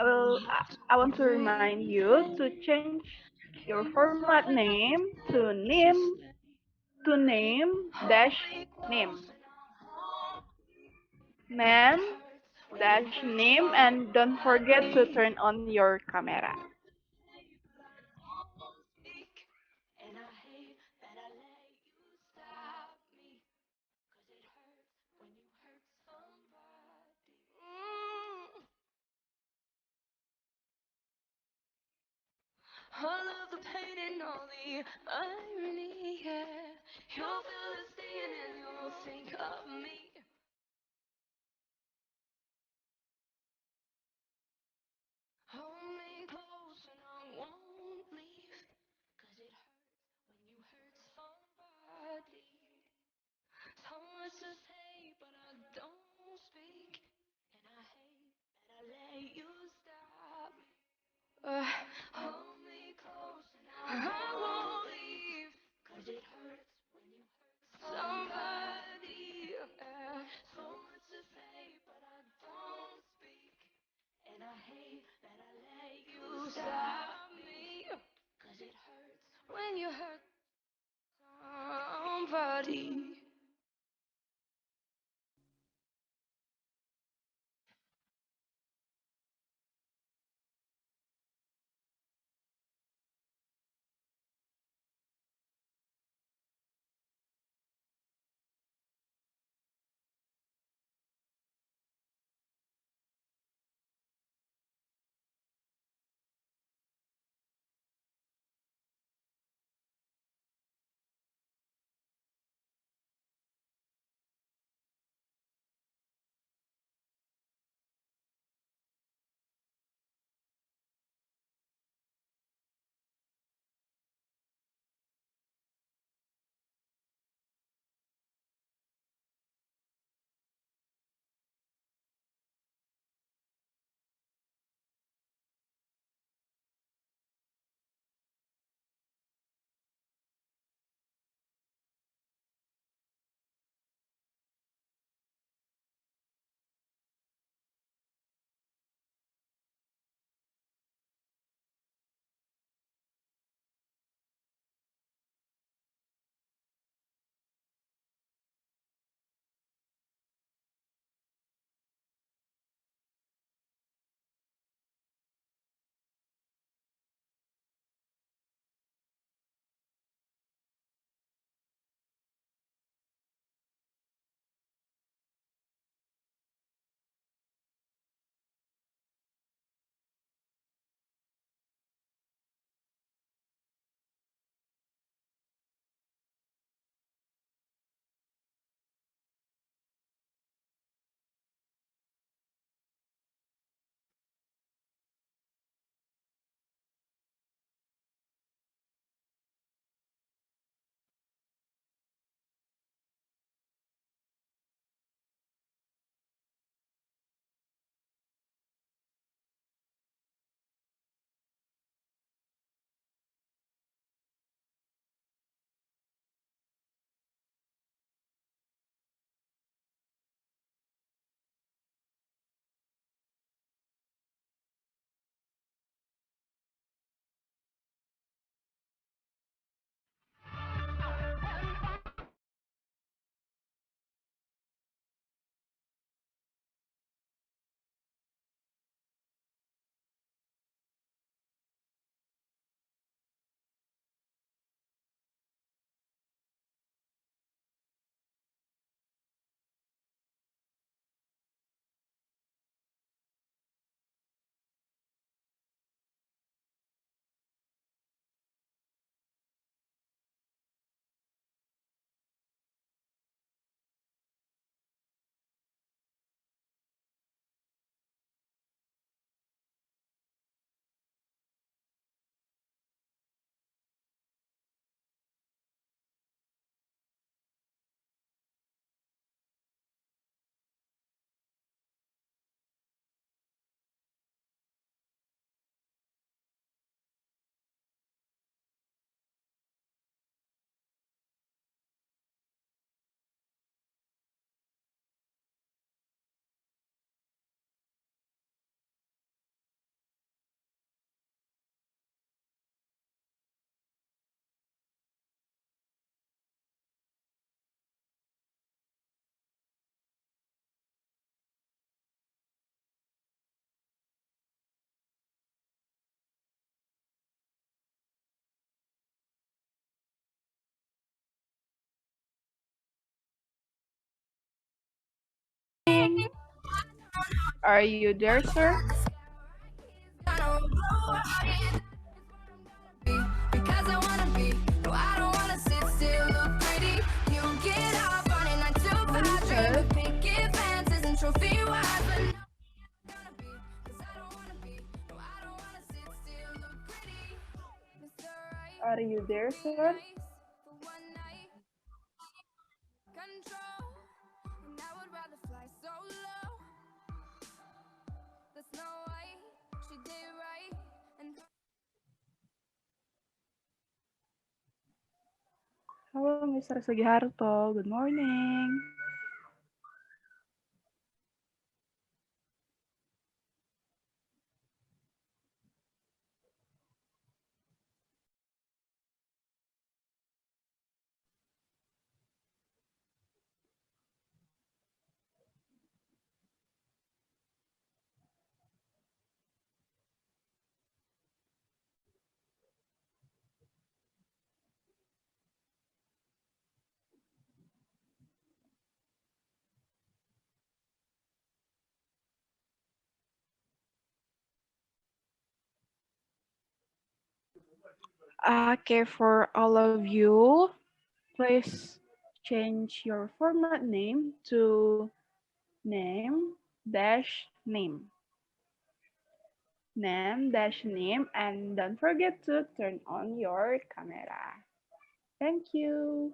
I want to remind you to change your format name to name dash name name dash name, and don't forget to turn on your camera. Are you there, sir? Because I wanna be, no, I don't wanna sit still, look pretty. You get off on it, not too Morning, far, dream sir. of picket fences and trophy wives, but no, gonna be, 'cause I don't wanna be, no, I don't wanna sit still, look pretty. Mr. Right, Are you there, be sir? nice for one night, control, and I would rather fly solo. The Snow White, she did right, and Hello, Mr. Sugiharto. Good morning. Okay, for all of you, please change your format name to name dash name. Name dash name, and don't forget to turn on your camera. Thank you.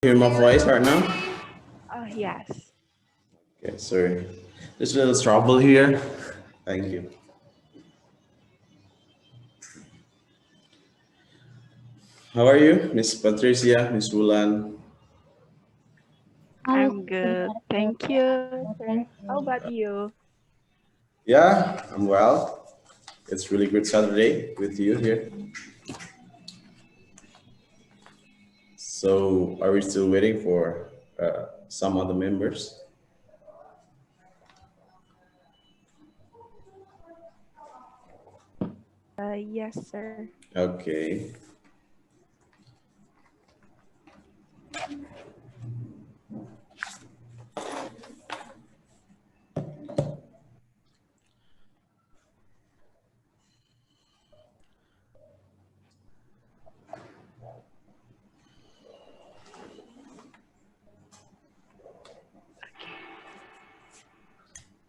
Hear my voice right now? Yes. Okay, sorry. There's a little trouble here. Thank you. How are you, Miss Patricia, Miss Wulan? I'm good. Thank you, sir. How about you? Yeah, I'm well. It's really good Saturday with you here. So, are we still waiting for some other members? Yes, sir. Okay.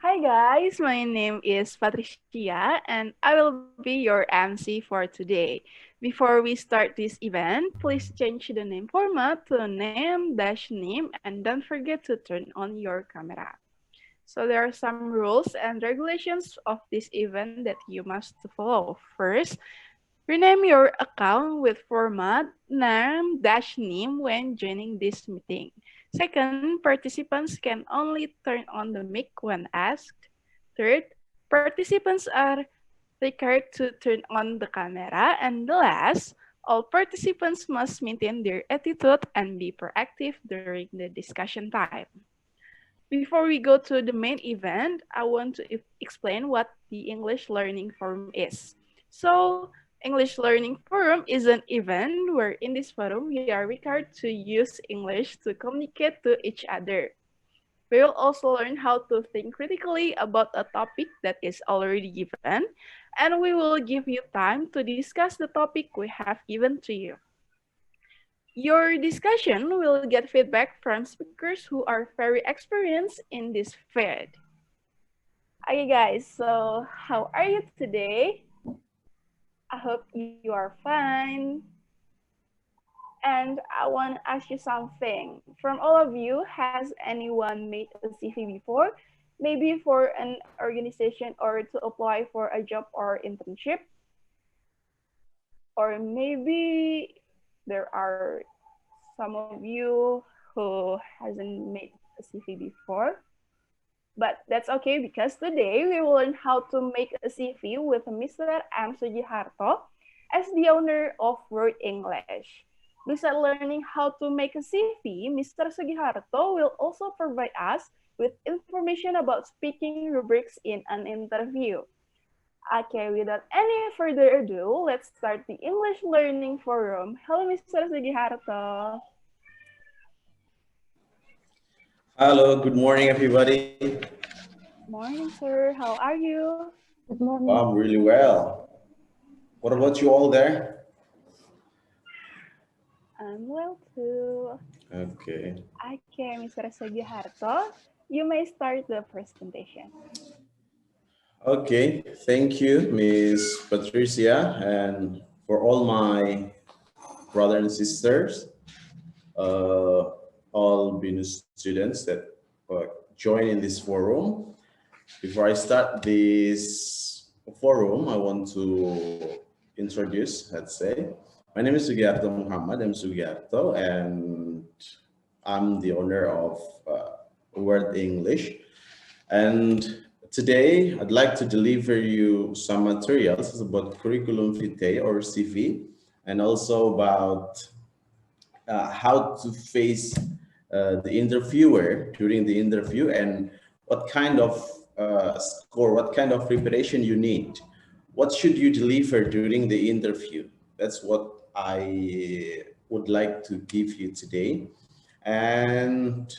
Hi guys, my name is Patricia and I will be your MC for today. Before we start this event, please change the name format to name-name and don't forget to turn on your camera. So there are some rules and regulations of this event that you must follow. First, rename your account with format name-name when joining this meeting. Second, participants can only turn on the mic when asked. Third, participants are required to turn on the camera. And the last, all participants must maintain their attitude and be proactive during the discussion time. Before we go to the main event, I want to explain what the English Learning Forum is. So, English Learning Forum is an event where in this forum we are required to use English to communicate to each other. We will also learn how to think critically about a topic that is already given, and we will give you time to discuss the topic we have given to you. Your discussion will get feedback from speakers who are very experienced in this field. Okay guys, so how are you today? I hope you are fine. And I want to ask you something. From all of you, has anyone made a CV before? Maybe for an organization or to apply for a job or internship? Or maybe there are some of you who hasn't made a CV before. But that's okay because today we will learn how to make a CV with Mr. M. Sugiharto as the owner of Word English. Besides learning how to make a CV, Mr. Sugiharto will also provide us with information about speaking rubrics in an interview. Okay, without any further ado, let's start the English Learning Forum. Hello, Mr. Sugiharto. Hello, good morning, everybody. Morning, sir. How are you? Good morning. I'm really well. What about you all there? I'm well too. Okay. Okay, Mr. Sugiharto, you may start the presentation. Okay, thank you, Miss Patricia, and for all my brothers and sisters, all BINUS students that join in this forum. Before I start this forum, I want to introduce, let's say, my name is Sugiharto Muhammad. I'm Sugiharto, and I'm the owner of Word English. And today, I'd like to deliver you some materials about curriculum vitae or CV, and also about how to face the interviewer during the interview and what kind of score, what kind of preparation you need. What should you deliver during the interview? That's what I would like to give you today. And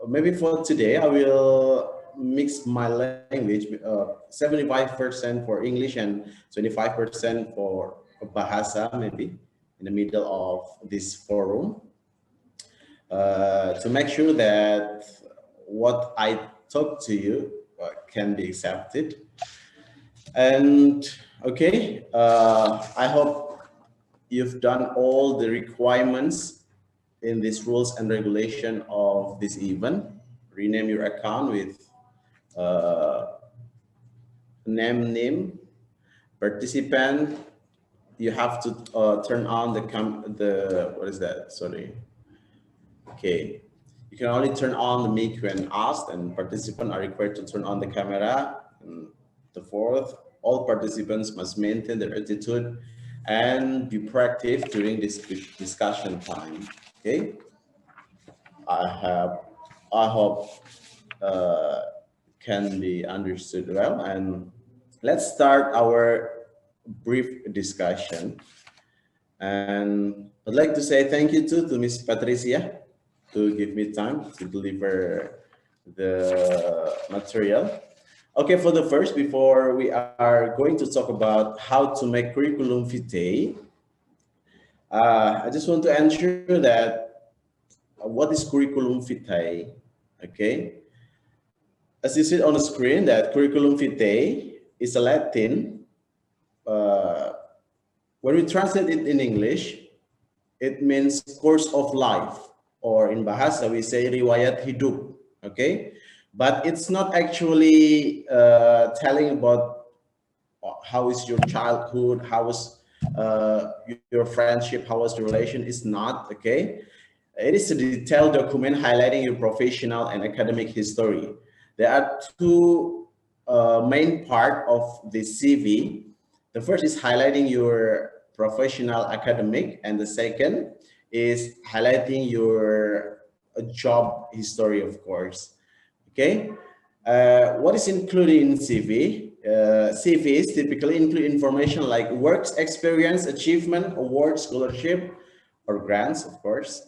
maybe for today, I will mix my language, 75% for English and 25% for Bahasa, maybe in the middle of this forum, to make sure that what I talk to you can be accepted. And okay, I hope you've done all the requirements in these rules and regulation of this event. Rename your account with name, participant. You have to turn on the what is that? Sorry. Okay. You can only turn on the mic when asked, and participants are required to turn on the camera. And the fourth, all participants must maintain their attitude and be proactive during this discussion time. Okay. I hope can be understood well, and let's start our brief discussion. And I'd like to say thank you to Miss Patricia to give me time to deliver the material. Okay, for the first, before we are going to talk about how to make curriculum vitae, I just want to ensure that what is curriculum vitae? Okay, as you see on the screen, that curriculum vitae is a Latin. When we translate it in English, it means course of life, or in Bahasa we say riwayat hidup. Okay, but it's not actually telling about how is your childhood, how was your friendship, how was the relation. Is not okay. It is a detailed document highlighting your professional and academic history. There are two main part of the CV. The first is highlighting your professional academic, and the second is highlighting your job history, of course. Okay. What is included in CV? CVs typically include information like works experience, achievement, award, scholarship, or grants, of course,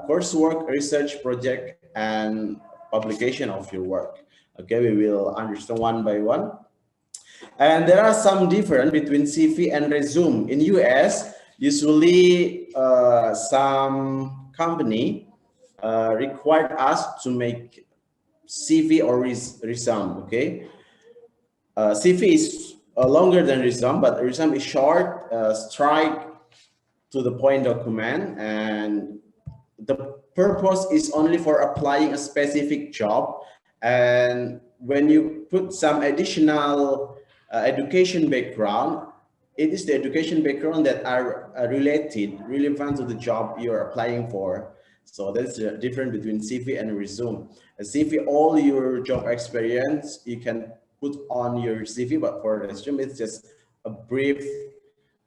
coursework, research project, and publication of your work. Okay, we will understand one by one. And there are some difference between CV and resume. In US, usually some company required us to make CV or resume. Okay, CV is longer than resume, but resume is short, strike to the point document, and the purpose is only for applying a specific job. And when you put some additional education background, it is the education background that are relevant to the job you're applying for. So that's the difference between CV and resume. A CV, all your job experience you can put on your CV, but for resume it's just a brief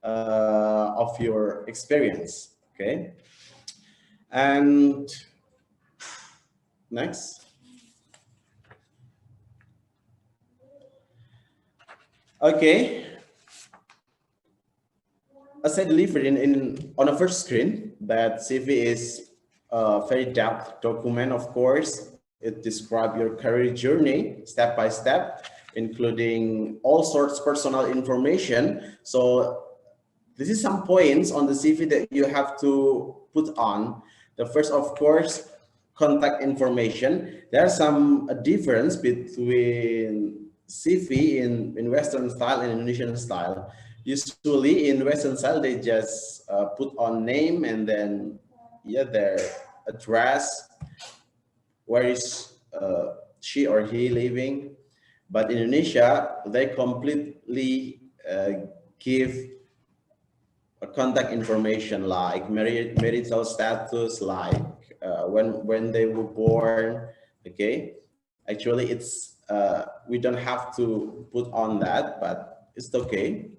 of your experience. Okay, and next. Okay, as I delivered in on the first screen, that CV is a very depth document. Of course, it describes your career journey step by step, including all sorts of personal information. So this is some points on the CV that you have to put on. The first, of course, contact information. There's some difference between CV in Western style and Indonesian style. Usually in Western style, they just put on name and then their address, where is she or he living. But in Indonesia, they completely give contact information like marital status, like when they were born. Okay, actually it's we don't have to put on that, but it's okay.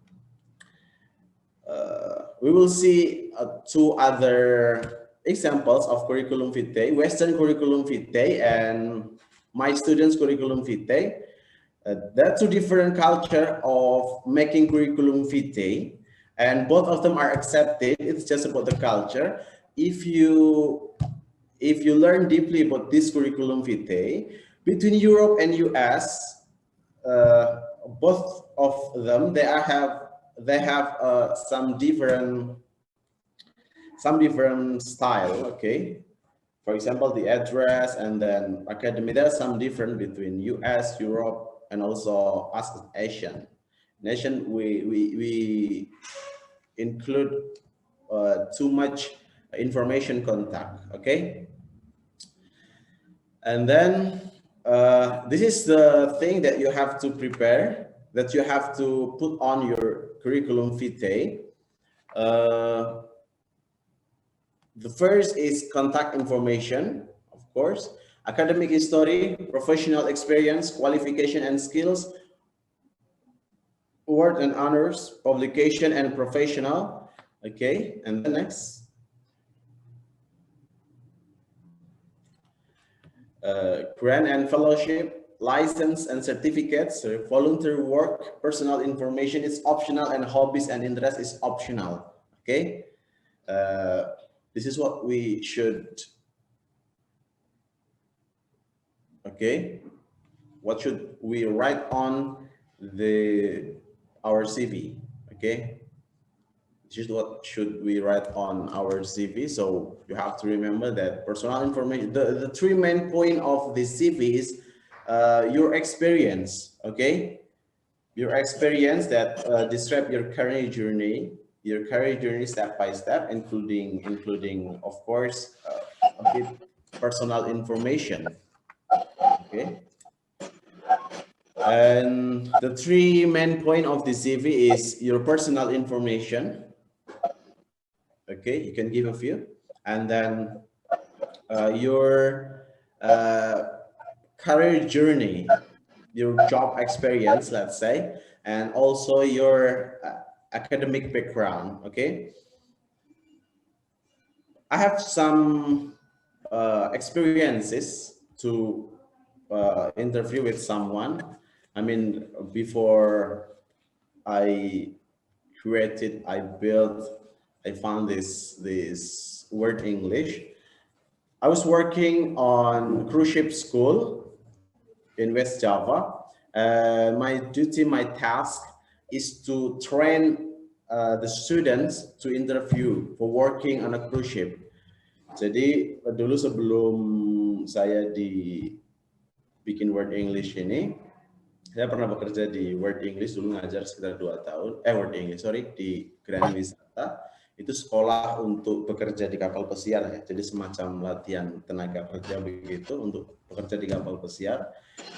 We will see two other examples of curriculum vitae: Western curriculum vitae and my students curriculum vitae. There are two different culture of making curriculum vitae, and both of them are accepted. It's just about the culture. If you learn deeply about this curriculum vitae between Europe and US, both of them they have some different style. Okay, for example, the address and then academy. There's some difference between US, Europe, and also us Asian nation. We include too much information contact. Okay, and then this is the thing that you have to prepare, that you have to put on your curriculum vitae. The first is contact information, of course, academic history, professional experience, qualification and skills, award and honors, publication and professional. Okay, and the next. Grant and fellowship, license and certificates, volunteer work, personal information is optional, and hobbies and interest is optional. Okay, this is what we should. Okay, what should we write on our CV? Okay, this is what should we write on our CV. So you have to remember that personal information, the three main point of the CV is your experience, okay? Your experience that describe your career journey step by step, including of course a bit personal information, okay? And the three main point of the CV is your personal information, okay? You can give a few, and then your career journey, your job experience, let's say, and also your academic background, okay? I have some experiences to interview with someone. I mean, before I created, I found this word English. I was working on cruise ship school in West Java. My duty, my task is to train the students to interview for working on a cruise ship. Jadi dulu sebelum saya dibikin Word English ini, saya pernah bekerja di Word English dulu, ngajar sekitar 2 tahun. Word English, sorry, di Grand Wisata. Itu sekolah untuk bekerja di kapal pesiar ya. Jadi semacam latihan tenaga kerja begitu untuk bekerja di kapal pesiar.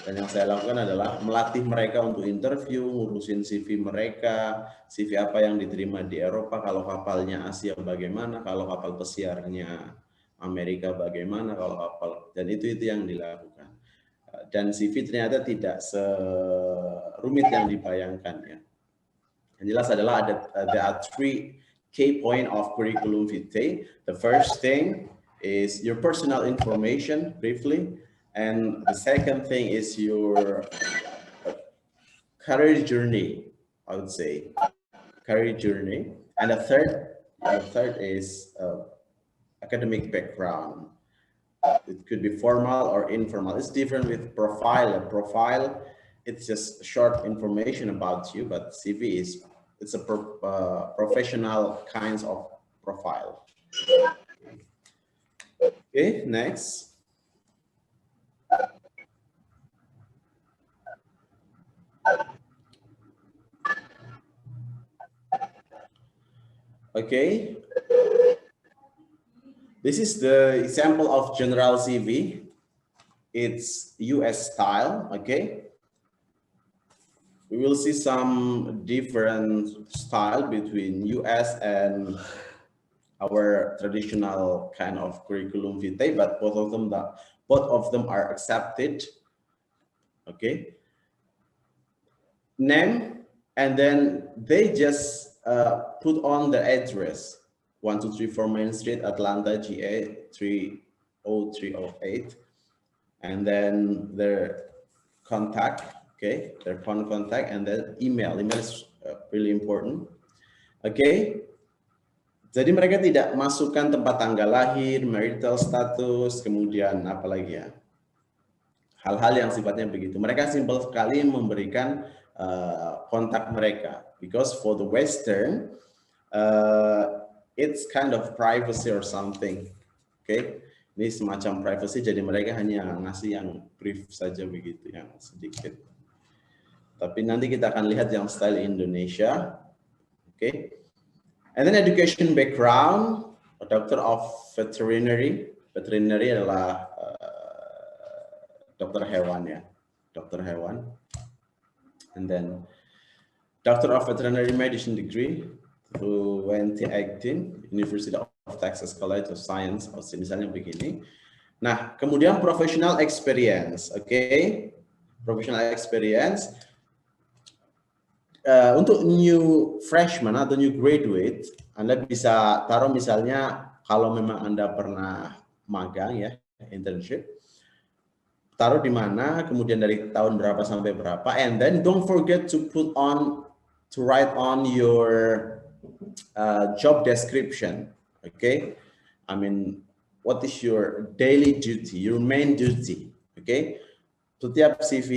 Dan yang saya lakukan adalah melatih mereka untuk interview, ngurusin CV mereka, CV apa yang diterima di Eropa, kalau kapalnya Asia bagaimana, kalau kapal pesiarnya Amerika bagaimana, kalau kapal, dan itu yang dilakukan. Dan CV ternyata tidak serumit yang dibayangkan ya. Yang jelas adalah there are 3 key point of curriculum vitae. The first thing is your personal information briefly, and the second thing is your career journey, I would say, career journey, and the third is academic background. It could be formal or informal. It's different with profile. A profile, it's just short information about you, but CV it's a professional kinds of profile. Okay, next. Okay. This is the example of general CV. It's US style, okay? We will see some different style between US and our traditional kind of curriculum vitae, but both of them are accepted, okay? Name, and then they just put on the address. 1234 Main Street, Atlanta, GA 30308, and then their contact, okay, their phone contact, and then email. Email is really important, okay. Jadi mereka tidak masukkan tempat tanggal lahir, marital status, kemudian apa lagi ya, hal-hal yang sifatnya begitu. Mereka simpel sekali memberikan kontak mereka, because for the Western, it's kind of privacy or something, okay? Ini semacam privacy, jadi mereka hanya ngasih yang brief saja begitu, yang sedikit. Tapi nanti kita akan lihat yang style Indonesia, okay? And then education background, a doctor of veterinary. Veterinary adalah dokter hewan ya, dokter hewan. And then doctor of veterinary medicine degree. 2018, University of Texas College of Science, misalnya begini. Nah, kemudian professional experience, oke? Okay? Professional experience untuk new freshman atau new graduate, Anda bisa taruh misalnya kalau memang Anda pernah magang ya, internship, taruh di mana, kemudian dari tahun berapa sampai berapa, and then don't forget to write on your job description, okay? I mean, what is your daily duty, your main duty, okay? Setiap CV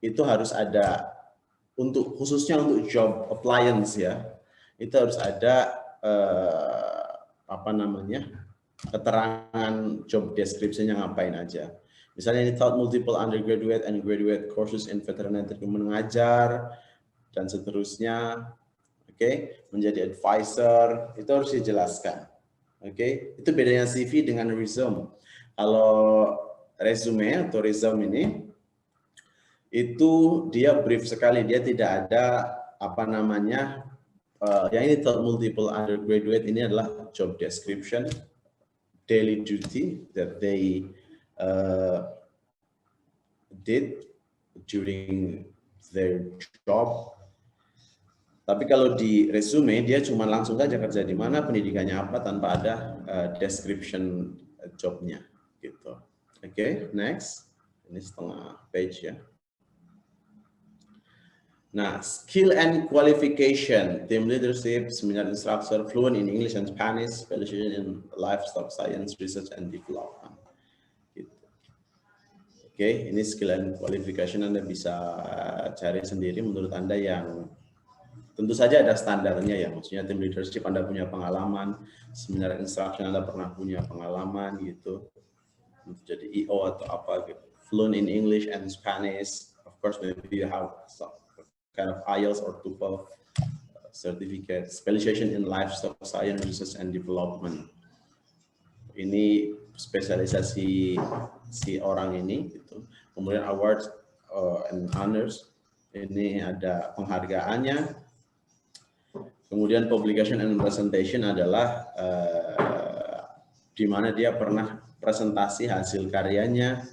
itu harus ada khususnya untuk job appliance ya, itu harus ada apa namanya, keterangan job description-nya ngapain aja. Misalnya ini taught multiple undergraduate and graduate courses in veterinary, mengajar dan seterusnya. Oke, menjadi advisor itu harus dijelaskan. Oke, itu bedanya CV dengan resume. Kalau resume atau resume ini itu dia brief sekali, dia tidak ada apa namanya yang ini taught multiple undergraduate ini adalah job description, daily duty that they did during their job. Tapi kalau di resume dia cuma langsung saja kerja di mana, pendidikannya apa, tanpa ada description jobnya gitu. Oke, next. Ini setengah page ya. Nah, skill and qualification, team leadership, seminar instructor, fluent in English and Spanish, specialization in livestock science, research and development. Gitu. Oke, ini skill and qualification Anda bisa cari sendiri menurut Anda yang tentu saja ada standarnya ya, maksudnya team leadership Anda punya pengalaman, seminar instruction Anda pernah punya pengalaman gitu, jadi EO atau apa gitu, fluent in English and Spanish, of course maybe you have some kind of IELTS or TOEFL certificate, specialization in livestock science, research and development. Ini spesialisasi si orang ini gitu. Kemudian awards and honors, ini ada penghargaannya. Kemudian publication and presentation adalah di mana dia pernah presentasi hasil karyanya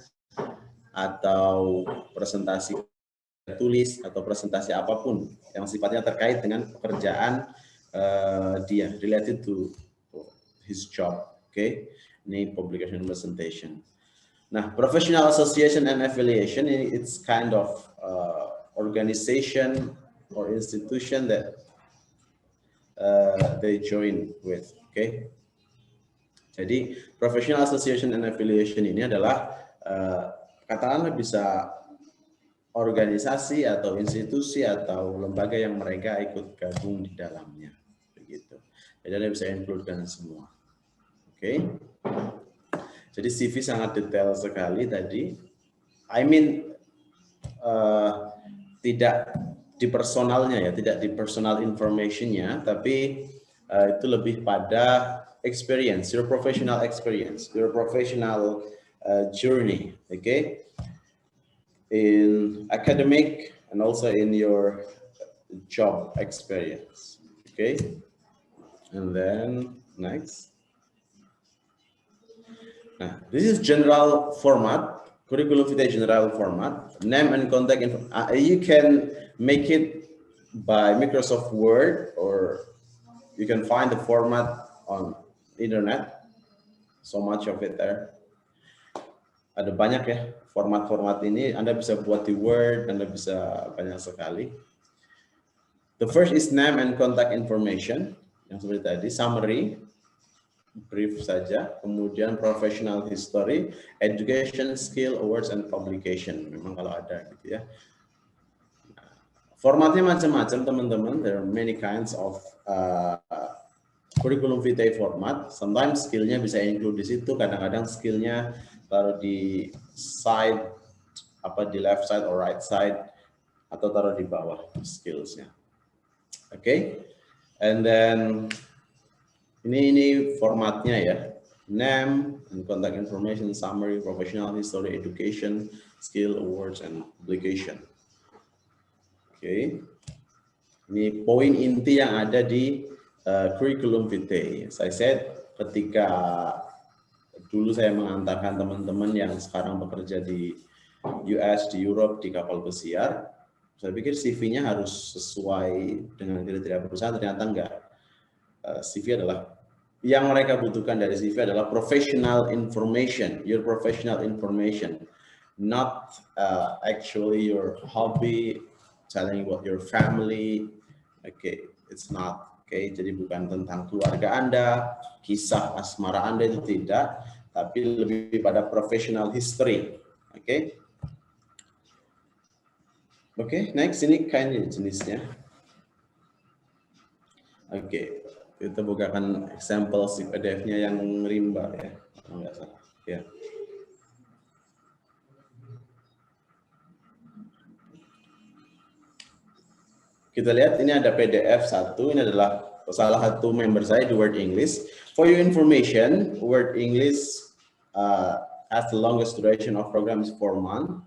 atau presentasi tulis atau presentasi apapun yang sifatnya terkait dengan pekerjaan dia, related to his job. Oke, ini publication and presentation. Nah, professional association and affiliation, it's kind of organization or institution that they join with. Oke, jadi professional association and affiliation ini adalah katakanlah bisa organisasi atau institusi atau lembaga yang mereka ikut gabung di dalamnya, begitu. Jadi Anda bisa include-kan semua. Oke. Jadi CV sangat detail sekali tadi. I mean tidak di personalnya ya, tidak di personal information-nya, tapi itu lebih pada experience, your professional experience, your professional journey, okay? In academic and also in your job experience, okay? And then next. Nah, this is general format, curriculum vitae general format, name and contact info. You can make it by Microsoft Word or you can find the format on internet, so much of it there. Ada banyak ya format-format ini, Anda bisa buat di Word, Anda bisa banyak sekali. The first is name and contact information, yang seperti tadi, summary, brief saja, kemudian professional history, education, skill, awards, and publication, memang kalau ada gitu ya. Formatnya macam-macam teman-teman, there are many kinds of curriculum vitae format. Sometimes skillnya bisa include di situ, kadang-kadang skillnya taruh di side, apa di left side or right side, atau taruh di bawah skillsnya. Oke, and then ini formatnya ya, name and contact information, summary, professional history, education, skill, awards, and publication. Oke, ini poin inti yang ada di curriculum vitae. Saya said ketika dulu saya mengantarkan teman-teman yang sekarang bekerja di US, di Europe, di kapal pesiar, saya pikir CV-nya harus sesuai dengan kriteria perusahaan, ternyata enggak. CV adalah, yang mereka butuhkan dari CV adalah professional information, your professional information, not actually your hobby, telling about your family. Okay, it's not. Okay, jadi bukan tentang keluarga Anda, kisah asmara Anda, itu tidak, tapi lebih pada professional history. Oke. Oke, next ini kayaknya jenisnya. Oke, kita bukakan example si PDF-nya yang rimba ya, kalau nggak salah. Ya. Kita lihat ini ada PDF satu, ini adalah salah satu member saya di Word English. For your information, Word English has the longest duration of program is 4 months.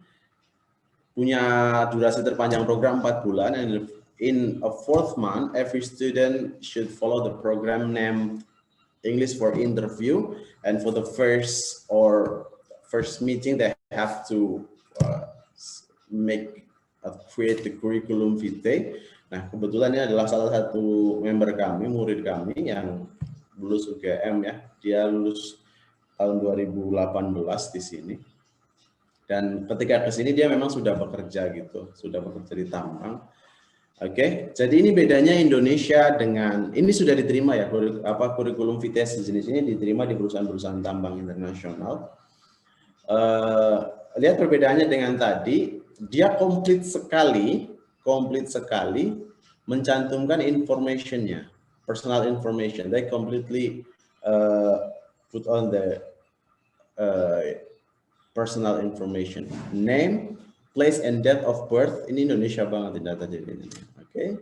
Punya durasi terpanjang program 4 bulan, and in a 4th month, every student should follow the program named English for Interview, and for the first meeting, they have to create the curriculum vitae. Nah, kebetulan ini adalah salah satu member kami, murid kami yang lulus UGM ya. Dia lulus tahun 2018 di sini. Dan ketika ke sini dia memang sudah bekerja gitu, sudah bekerja di tambang. Oke, jadi ini bedanya Indonesia dengan, ini sudah diterima ya, kurikulum vitae sejenis ini diterima di perusahaan-perusahaan tambang internasional. Lihat perbedaannya dengan tadi, dia komplit sekali mencantumkan informationnya, personal information. They completely put on the personal information, name, place, and date of birth. Ini Indonesia banget data ini. Oke.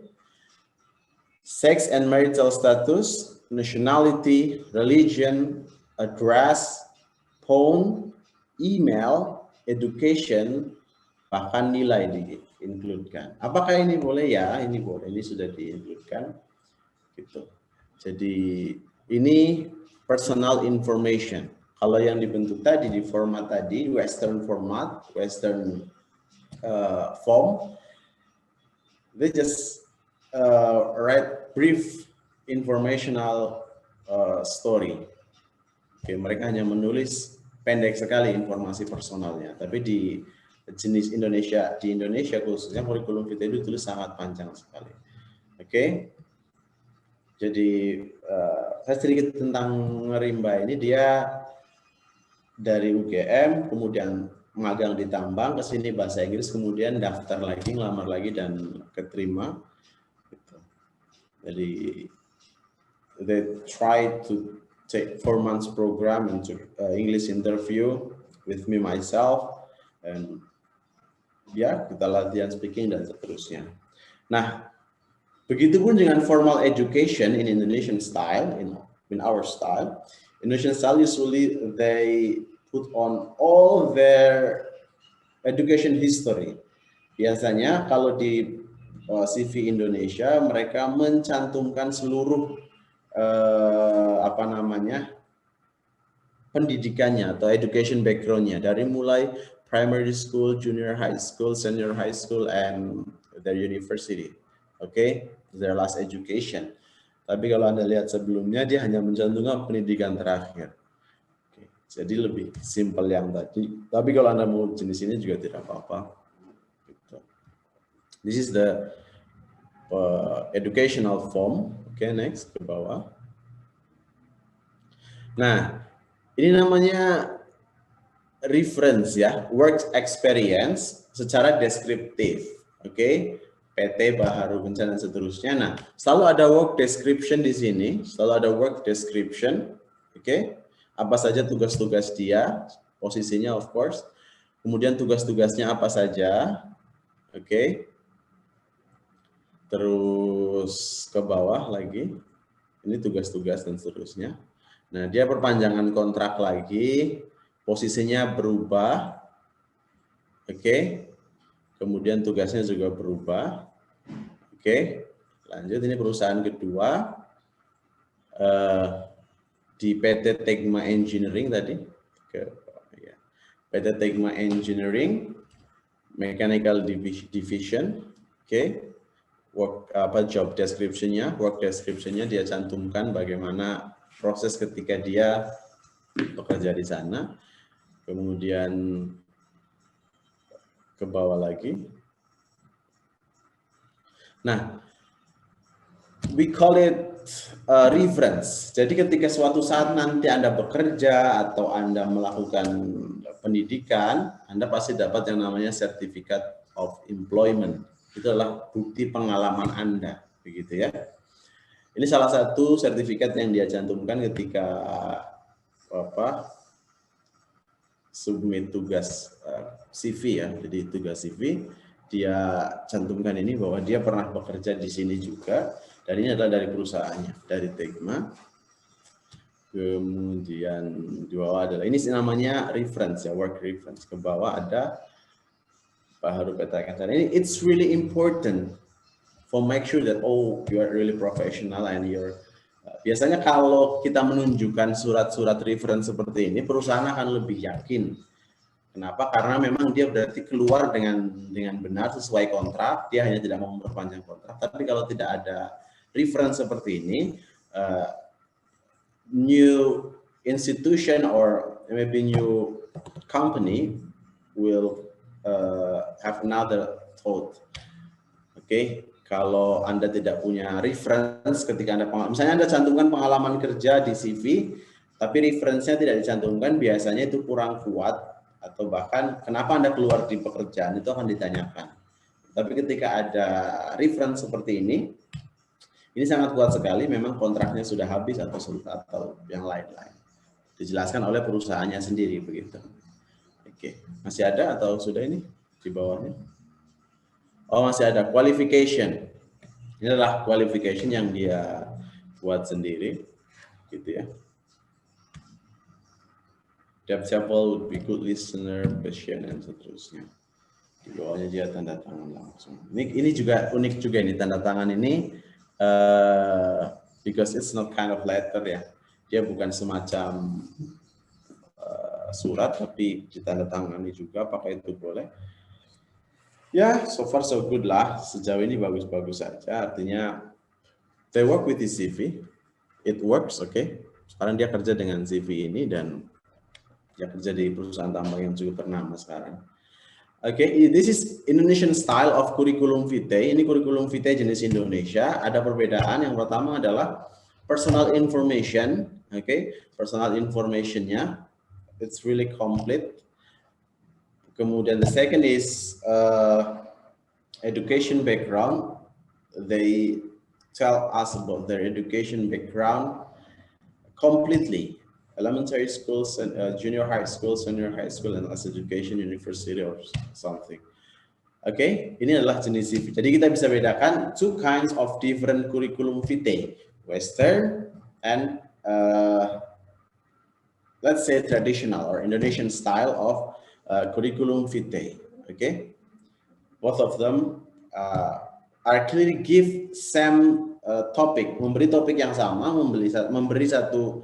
Sex and marital status, nationality, religion, address, phone, email, education, bahkan nilai di-includekan. Apakah ini boleh? Ya, ini boleh. Ini sudah di-includekan. Gitu. Jadi ini personal information. Kalau yang dibentuk tadi di format tadi, Western format, Western form, they just write brief informational story. Oke, mereka hanya menulis pendek sekali informasi personalnya. Tapi di jenis Indonesia, di Indonesia khususnya kurikulum vitae itu tulis sangat panjang sekali. Oke, jadi saya sedikit tentang Rimba ini. Dia dari UGM, kemudian magang di tambang, ke sini bahasa Inggris, kemudian daftar lagi, ngelamar lagi, dan keterima. Jadi, they try to take 4 months program into English interview with me myself, and ya kita latihan speaking dan seterusnya. Nah, begitupun dengan formal education in Indonesian style, in our style. Indonesian style usually they put on all their education history. Biasanya kalau di CV Indonesia mereka mencantumkan seluruh pendidikannya atau education background-nya dari mulai primary school, junior high school, senior high school, and their university. Okay, their last education. Tapi kalau Anda lihat sebelumnya, dia hanya mencantumkan pendidikan terakhir. Oke, jadi lebih simpel yang tadi. Tapi kalau Anda mau jenis ini juga tidak apa-apa. This is the educational form. Oke, next ke bawah. Nah, ini namanya reference ya, work experience secara deskriptif. Oke. PT, Baharu, Bencana, dan seterusnya. Nah, selalu ada work description di sini, selalu ada work description, oke? Apa saja tugas-tugas dia, posisinya of course, kemudian tugas-tugasnya apa saja, oke? Terus ke bawah lagi, ini tugas-tugas dan seterusnya. Nah, dia perpanjangan kontrak lagi, posisinya berubah, oke? Kemudian tugasnya juga berubah. Oke, lanjut ini perusahaan kedua di PT Tegma Engineering tadi. PT Tegma Engineering, Mechanical Division. Oke, job description-nya, work description-nya dia cantumkan bagaimana proses ketika dia bekerja di sana. Kemudian ke bawah lagi. Nah, we call it reference. Jadi ketika suatu saat nanti Anda bekerja atau Anda melakukan pendidikan, Anda pasti dapat yang namanya Certificate of Employment. Itu adalah bukti pengalaman Anda, begitu ya. Ini salah satu sertifikat yang dia cantumkan ketika submit tugas CV ya, jadi tugas CV dia cantumkan ini bahwa dia pernah bekerja di sini juga, dan ini adalah dari perusahaannya, dari Tegma. Kemudian di bawah adalah ini namanya reference ya, work reference. Ke bawah ada Pak Haru Petra. Ini it's really important for make sure that you are really professional and you're biasanya kalau kita menunjukkan surat-surat reference seperti ini, perusahaan akan lebih yakin. Kenapa? Karena memang dia berarti keluar dengan benar sesuai kontrak, dia hanya tidak mau memperpanjang kontrak. Tapi kalau tidak ada reference seperti ini, new institution or maybe new company will have another thought. Oke, kalau Anda tidak punya reference ketika Anda misalnya Anda cantumkan pengalaman kerja di CV, tapi reference-nya tidak dicantumkan, biasanya itu kurang kuat atau bahkan kenapa Anda keluar di pekerjaan itu akan ditanyakan. Tapi ketika ada reference seperti ini sangat kuat sekali, memang kontraknya sudah habis atau yang lain-lain. Dijelaskan oleh perusahaannya sendiri begitu. Oke, masih ada atau sudah ini di bawahnya? Oh, masih ada qualification. Ini adalah qualification yang dia buat sendiri, gitu ya. Depth sample would be good listener, patient, dan seterusnya. Di bawahnya dia tanda tangan langsung. Ini juga unik juga ini tanda tangan ini. Because it's not kind of letter ya, dia bukan semacam surat tapi ditandatangani juga, apakah itu boleh? Ya, so far so good lah, sejauh ini bagus-bagus saja, artinya they work with the CV, it works, okay? Sekarang dia kerja dengan CV ini dan dia kerja di perusahaan tambang yang cukup ternama sekarang. Okay, this is Indonesian style of curriculum vitae. Ini curriculum vitae jenis Indonesia. Ada perbedaan. Yang pertama adalah personal information. Okay, personal information-nya, it's really complete. Kemudian the second is education background. They tell us about their education background completely. Elementary schools, junior high school, senior high school, and as education, university or something. Okay, ini adalah jenis CV. Jadi kita bisa bedakan two kinds of different curriculum vitae, Western and let's say traditional or Indonesian style of curriculum vitae. Okay, both of them are clearly give same topic, memberi topik yang sama, memberi satu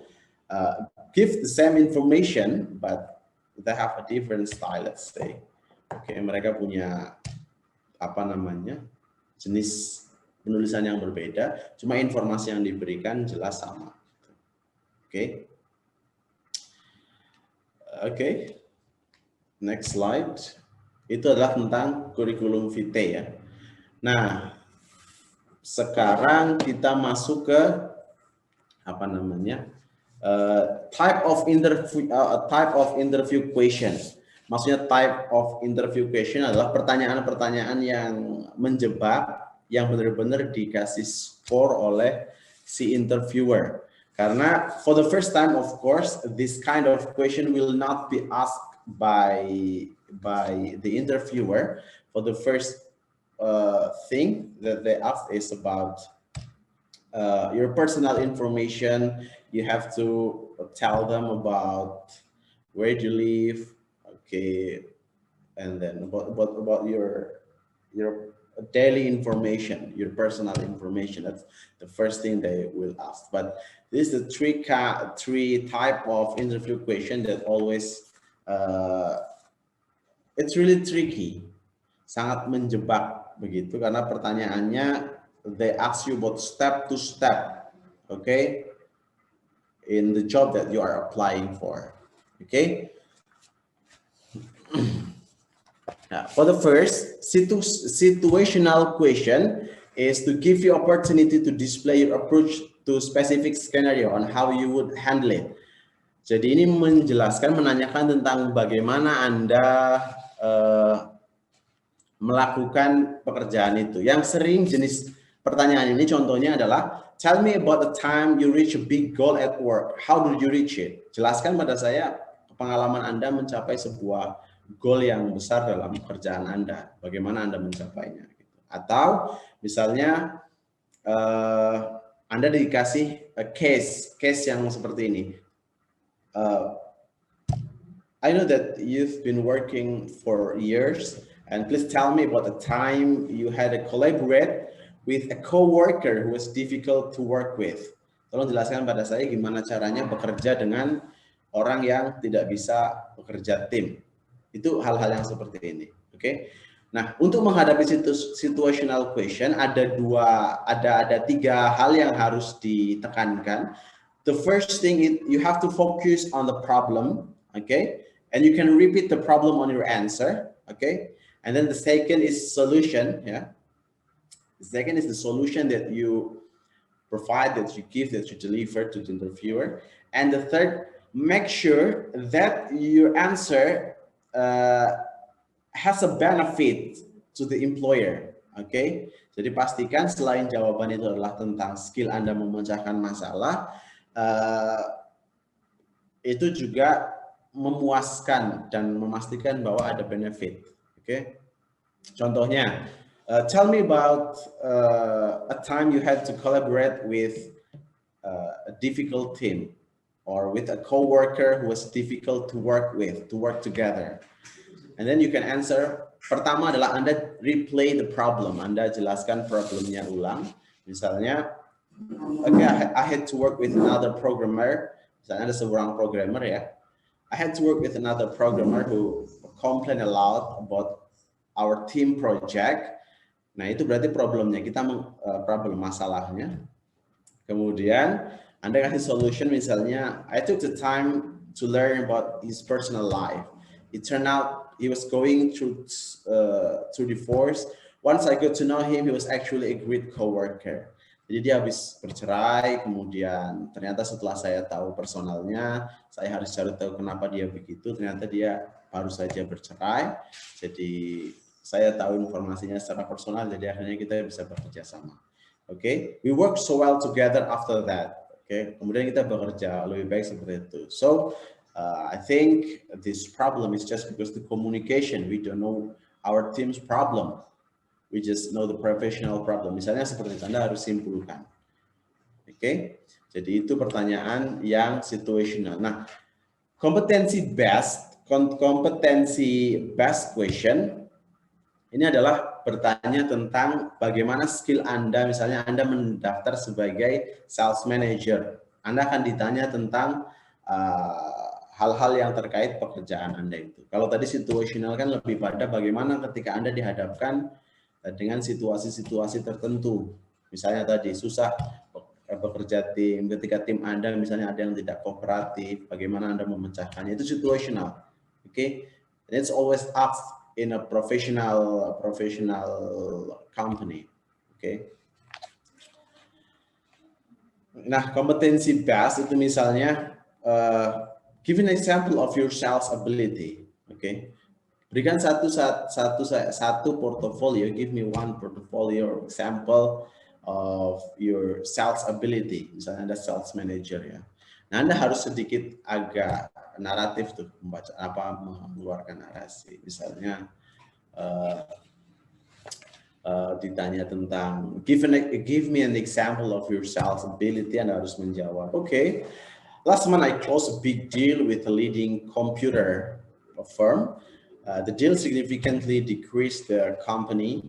give the same information, but they have a different style, let's say. Oke, mereka punya apa namanya jenis penulisan yang berbeda, cuma informasi yang diberikan jelas sama. Oke, next slide. Itu adalah tentang curriculum vitae ya. Nah, sekarang kita masuk ke apa namanya? Type of interview question. Maksudnya type of interview question adalah pertanyaan-pertanyaan yang menjebak, yang benar-benar dikasih skor oleh si interviewer. Karena for the first time, of course, this kind of question will not be asked by the interviewer. For the first thing that they ask is about your personal information. You have to tell them about where you live, okay, and then about your daily information, your personal information. That's the first thing they will ask. But this is the three type of interview question that always it's really tricky, sangat menjebak begitu, karena pertanyaannya they ask you about step to step, okay, in the job that you are applying for, okay. Now, for the first situational question is to give you opportunity to display your approach to specific scenario on how you would handle it. Jadi ini menanyakan tentang bagaimana Anda melakukan pekerjaan itu. Yang sering jenis pertanyaan ini contohnya adalah, tell me about the time you reach a big goal at work. How did you reach it? Jelaskan pada saya pengalaman Anda mencapai sebuah goal yang besar dalam pekerjaan Anda, bagaimana Anda mencapainya. Atau misalnya Anda dikasih case yang seperti ini. I know that you've been working for years, and please tell me about the time you had to collaborate with a coworker who was difficult to work with. Tolong jelaskan pada saya gimana caranya bekerja dengan orang yang tidak bisa bekerja tim. Itu hal-hal yang seperti ini, oke? Nah, untuk menghadapi situational question ada tiga hal yang harus ditekankan. The first thing is you have to focus on the problem, okay? And you can repeat the problem on your answer, okay? And then the second is solution, yeah? The second is the solution that you provide, that you give, that you deliver to the interviewer. And the third, make sure that your answer has a benefit to the employer, okay? Jadi pastikan selain jawaban itu adalah tentang skill Anda memecahkan masalah, itu juga memuaskan dan memastikan bahwa ada benefit, okay? Contohnya, tell me about a time you had to collaborate with a difficult team or with a coworker who was difficult to work with, to work together. And then you can answer, pertama adalah Anda replay the problem, Anda jelaskan problemnya ulang. Misalnya, okay, I had to work with another programmer, misalnya ada seorang programmer ya, I had to work with another programmer who complained a lot about our team project. Nah, itu berarti problemnya, kita problem masalahnya. Kemudian Anda kasih solution, misalnya I took the time to learn about his personal life. It turned out he was going through divorce. Once I got to know him, he was actually a great coworker. Jadi dia habis bercerai, kemudian ternyata setelah saya tahu personalnya, saya harus cari tahu kenapa dia begitu, ternyata dia baru saja bercerai. Jadi saya tahu informasinya secara personal, jadi akhirnya kita bisa bekerja sama. Oke, we work so well together after that. Oke, kemudian kita bekerja lebih baik seperti itu. So, I think this problem is just because the communication, we don't know our team's problem. We just know the professional problem. Misalnya seperti itu, Anda harus simpulkan. Oke, jadi itu pertanyaan yang situational. Nah, competency based question ini adalah bertanya tentang bagaimana skill Anda. Misalnya Anda mendaftar sebagai sales manager, Anda akan ditanya tentang hal-hal yang terkait pekerjaan Anda itu. Kalau tadi situational kan lebih pada bagaimana ketika Anda dihadapkan dengan situasi-situasi tertentu. Misalnya tadi susah bekerja tim, ketika tim Anda misalnya ada yang tidak kooperatif, bagaimana Anda memecahkannya, itu situational. Okay? And it's always asked in a professional company. Okay? Nah, competency based itu misalnya give an example of your sales ability. Okay? Berikan satu portfolio, give me one portfolio example of your sales ability. Misalnya Anda sales manager ya. Nah, Anda harus sedikit agak naratif tuh, mengeluarkan narasi. Misalnya ditanya tentang give me an example of your sales ability, Anda harus menjawab. Okay, last month I closed a big deal with a leading computer firm. The deal significantly decreased their company,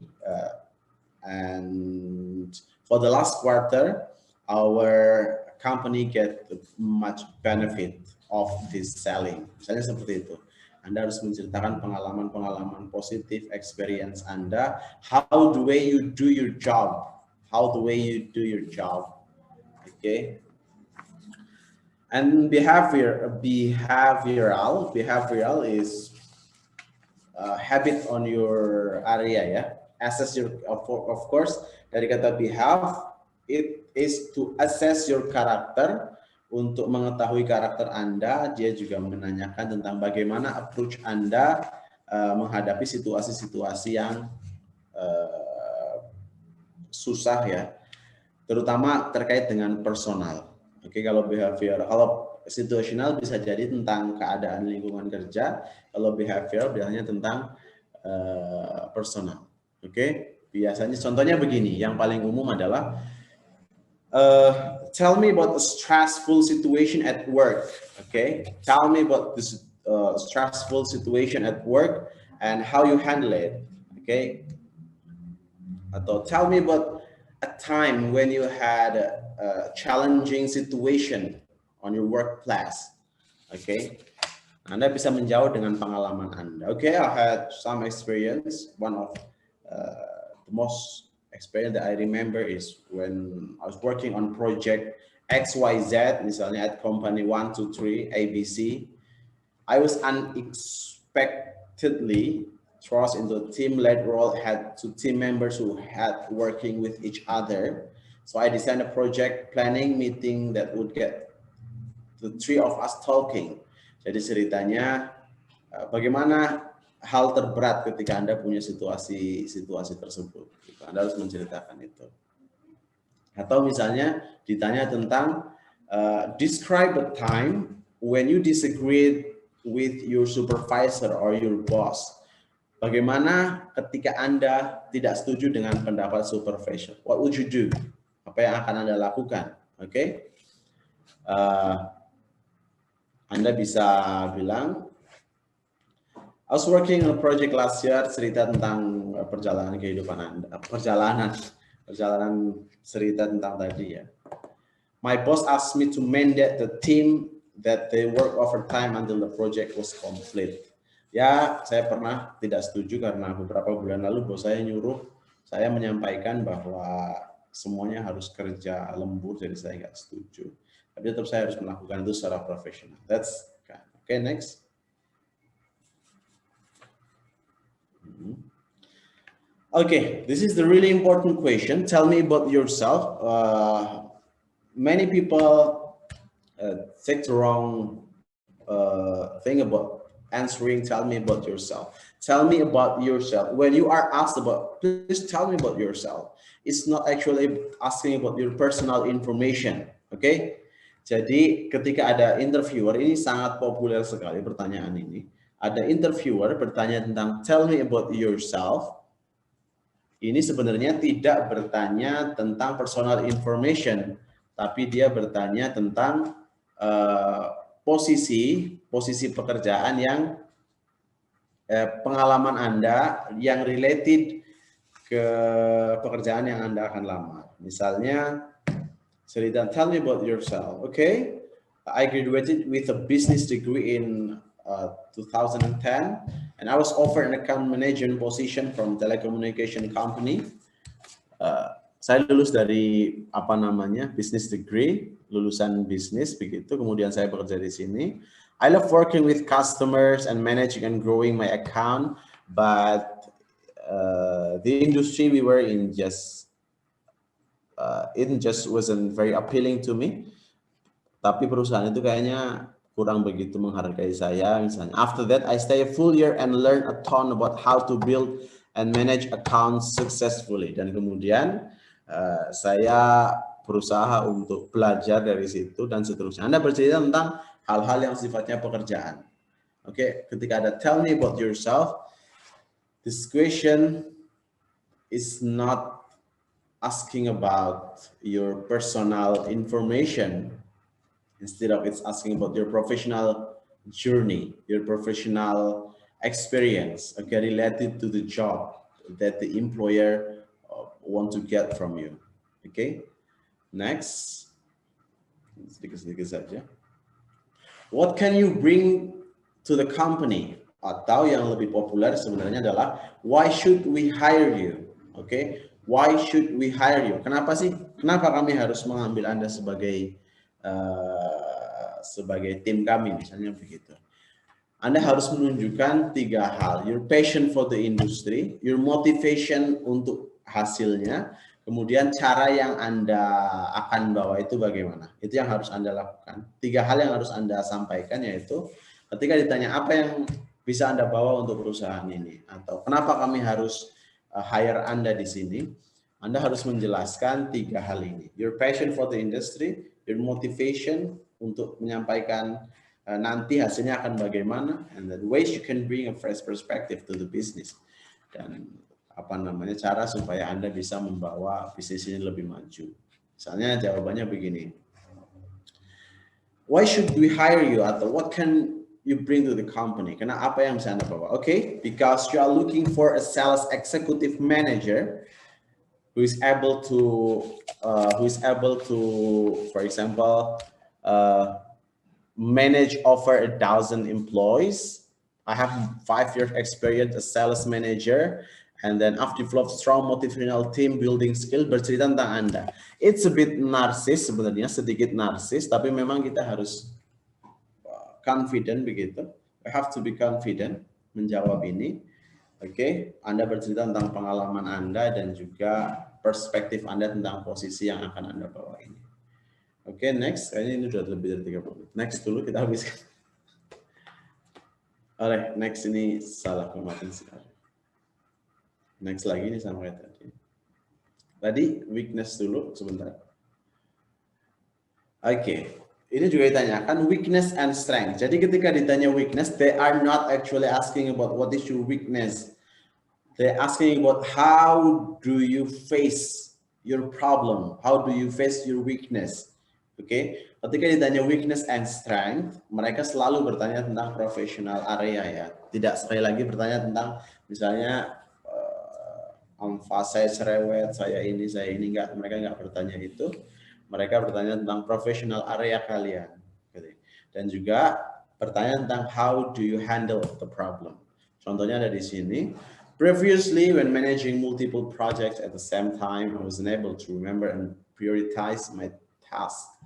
and for the last quarter, our company get much benefit of this selling. Misalnya seperti itu. Anda harus menceritakan pengalaman-pengalaman positif, experience Anda. How the way you do your job. How the way you do your job. Okay. And behavioral is habit on your area ya. Assess your, of course, dari kata behave, it is to assess your character. Untuk mengetahui karakter Anda, dia juga menanyakan tentang bagaimana approach Anda menghadapi situasi-situasi yang susah ya, terutama terkait dengan personal. Oke, kalau behavior, kalau situasional bisa jadi tentang keadaan lingkungan kerja. Kalau behavior biasanya tentang personal. Oke, biasanya contohnya begini. Yang paling umum adalah tell me about a stressful situation at work. Okay, tell me about this stressful situation at work and how you handle it. Okay, atau tell me about a time when you had a challenging situation on your workplace. Okay, Anda bisa menjawab dengan pengalaman Anda. Okay, I had some experience. One of the most experience that I remember is when I was working on project XYZ, misalnya at company 123 ABC. I was unexpectedly thrust into a team-led role, had two team members who had working with each other. So I designed a project planning meeting that would get the three of us talking. Jadi ceritanya bagaimana hal terberat ketika Anda punya situasi tersebut. Anda harus menceritakan itu. Atau misalnya ditanya tentang describe a time when you disagreed with your supervisor or your boss. Bagaimana ketika Anda tidak setuju dengan pendapat supervisor? What would you do? Apa yang akan Anda lakukan? Oke? Anda bisa bilang, I was working on a project last year, cerita tentang perjalanan kehidupan Anda, perjalanan cerita tentang tadi ya. My boss asked me to mandate the team that they work overtime until the project was complete. Ya, saya pernah tidak setuju karena beberapa bulan lalu bos saya nyuruh saya menyampaikan bahwa semuanya harus kerja lembur, jadi saya nggak setuju. Tapi tetap saya harus melakukan itu secara profesional. That's okay. Next. Okay, this is the really important question. Tell me about yourself. Many people take the wrong thing about answering. Tell me about yourself. Tell me about yourself. When you are asked about, please tell me about yourself. It's not actually asking about your personal information. Okay? Jadi ketika ada interviewer, ini sangat populer sekali pertanyaan ini. Ada interviewer bertanya tentang tell me about yourself. Ini sebenarnya tidak bertanya tentang personal information, tapi dia bertanya tentang posisi pekerjaan yang pengalaman Anda yang related ke pekerjaan yang Anda akan lamar. Misalnya, cerita tell me about yourself. Okay, I graduated with a business degree in 2010, and I was offered an account management position from telecommunication company. Saya lulus dari business degree, lulusan bisnis begitu. Kemudian saya bekerja di sini. I love working with customers and managing and growing my account, but the industry we were in it just wasn't very appealing to me. Tapi perusahaan itu kayaknya kurang begitu menghargai saya. Misalnya, after that I stay a full year and learn a ton about how to build and manage accounts successfully. Dan kemudian saya berusaha untuk belajar dari situ dan seterusnya. Anda bercerita tentang hal-hal yang sifatnya pekerjaan. Oke, ketika ada tell me about yourself, this question is not asking about your personal information. Instead of it's asking about your professional journey, your professional experience, okay, related to the job that the employer want to get from you. Okay, next, sedikit saja. What can you bring to the company? Atau yang lebih populer sebenarnya adalah why should we hire you? Okay, why should we hire you? Kenapa kami harus mengambil Anda sebagai tim kami, misalnya begitu. Anda harus menunjukkan 3 hal. Your passion for the industry, your motivation untuk hasilnya, kemudian cara yang Anda akan bawa itu bagaimana. Itu yang harus Anda lakukan. 3 hal yang harus Anda sampaikan, yaitu ketika ditanya apa yang bisa Anda bawa untuk perusahaan ini, atau kenapa kami harus hire Anda di sini, Anda harus menjelaskan 3 hal ini. Your passion for the industry, your motivation untuk menyampaikan nanti hasilnya akan bagaimana, and the ways you can bring a fresh perspective to the business, dan apa namanya cara supaya Anda bisa membawa bisnis ini lebih maju. Misalnya jawabannya begini. Why should we hire you, atau what can you bring to the company? Karena apa yang bisa Anda bawa? Okay, because you are looking for a sales executive manager who is able to, for example, manage over 1,000 employees. I have 5 years experience as sales manager, and then I've developed strong motivational team building skill. Bercerita tentang Anda. It's a bit narsis sebenarnya, sedikit narsis, tapi memang kita harus confident begitu. We have to be confident menjawab ini. Oke, Anda bercerita tentang pengalaman Anda dan juga perspektif Anda tentang posisi yang akan Anda bawa ini. Oke, next. Ini sudah lebih dari 30 menit. Next dulu kita habiskan. Alright, next ini salah kemarin sekali. Next lagi ini sama kayak tadi. Tadi weakness dulu sebentar. Oke, ini juga ditanyakan weakness and strength. Jadi ketika ditanya weakness, they are not actually asking about what is your weakness. They're asking about how do you face your problem? How do you face your weakness? Oke, ketika ditanya weakness and strength, mereka selalu bertanya tentang professional area ya. Tidak sekali lagi bertanya tentang misalnya saya cerewet, saya ini, enggak. Mereka enggak bertanya itu. Mereka bertanya tentang professional area kalian. Dan juga bertanya tentang how do you handle the problem. Contohnya ada di sini. Previously, when managing multiple projects at the same time, I wasn't able to remember and prioritize my tasks.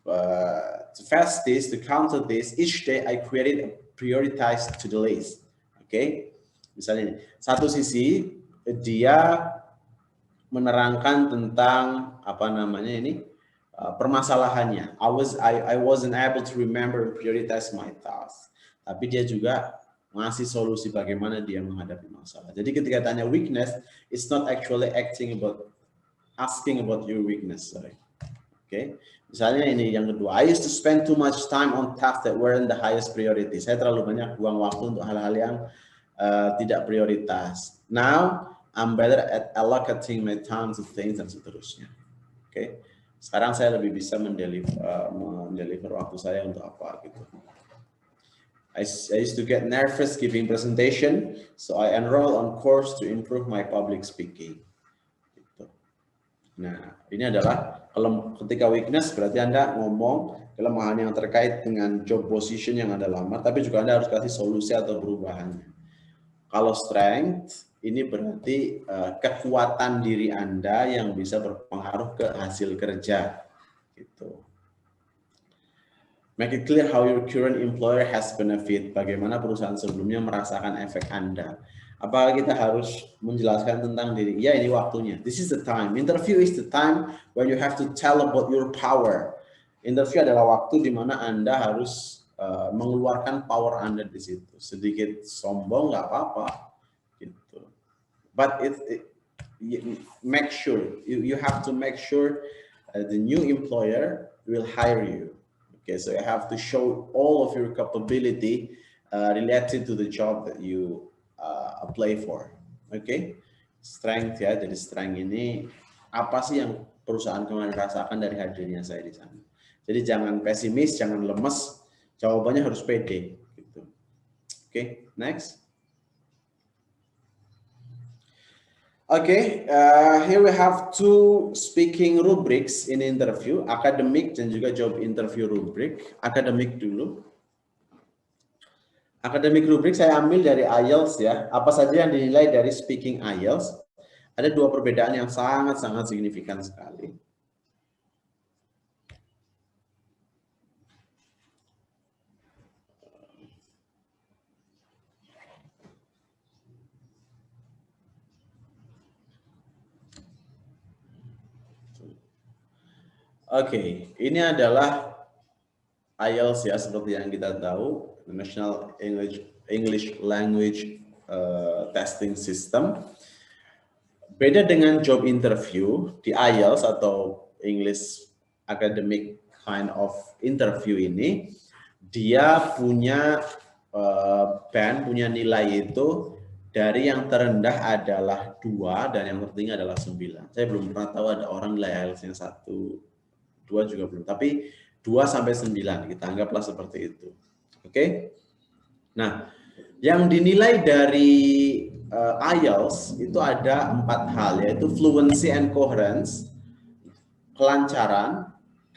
To fast this, to counter this, each day I created a prioritized to-do list. Okay? Misalnya ini, satu sisi dia menerangkan tentang apa namanya ini permasalahannya. I wasn't able to remember and prioritize my tasks. Tapi dia juga ngasih solusi bagaimana dia menghadapi masalah. Jadi ketika tanya weakness, it's not actually asking about your weakness. Sorry. Okay. Misalnya ini yang kedua, I used to spend too much time on tasks that weren't the highest priority. Saya terlalu banyak buang waktu untuk hal-hal yang tidak prioritas. Now I'm better at allocating my time to things dan seterusnya. Oke. Okay. Sekarang saya lebih bisa mendeliver waktu saya untuk apa gitu. I used to get nervous giving presentation, so I enroll on course to improve my public speaking. Gitu. Nah, ini adalah ketika weakness berarti Anda ngomong kelemahan yang terkait dengan job position yang Anda lamar, tapi juga Anda harus kasih solusi atau perubahannya. Kalau strength ini berarti kekuatan diri Anda yang bisa berpengaruh ke hasil kerja. Gitu. Make it clear how your current employer has benefit. Bagaimana perusahaan sebelumnya merasakan efek Anda. Apakah kita harus menjelaskan tentang diri? Ya, ini waktunya. This is the time. Interview is the time when you have to tell about your power. Interview adalah waktu di mana Anda harus mengeluarkan power Anda di situ. Sedikit sombong nggak apa-apa. Gitu. But make sure you have to make sure the new employer will hire you. Okay, so you have to show all of your capability related to the job that you apply for. Okay, strength ya. Jadi strength ini apa sih yang perusahaan kemarin rasakan dari hadirnya saya di sana. Jadi jangan pesimis, jangan lemes. Jawabannya harus pede. Gitu. Okay, next. Okay, here we have two speaking rubrics in interview, academic dan juga job interview rubric. Academic dulu. Academic rubric saya ambil dari IELTS ya. Apa saja yang dinilai dari speaking IELTS? Ada dua perbedaan yang sangat-sangat signifikan sekali. Oke, ini adalah IELTS ya, seperti yang kita tahu, National English Language Testing System. Beda dengan job interview di IELTS atau English Academic kind of interview ini, dia punya band, punya nilai itu dari yang terendah adalah 2 dan yang tertinggi adalah 9. Saya belum pernah tahu ada orang nilai IELTS-nya 1, 2 juga belum. Tapi 2 sampai 9 kita anggaplah seperti itu. Oke? Nah, yang dinilai dari IELTS itu ada 4 hal, yaitu fluency and coherence, kelancaran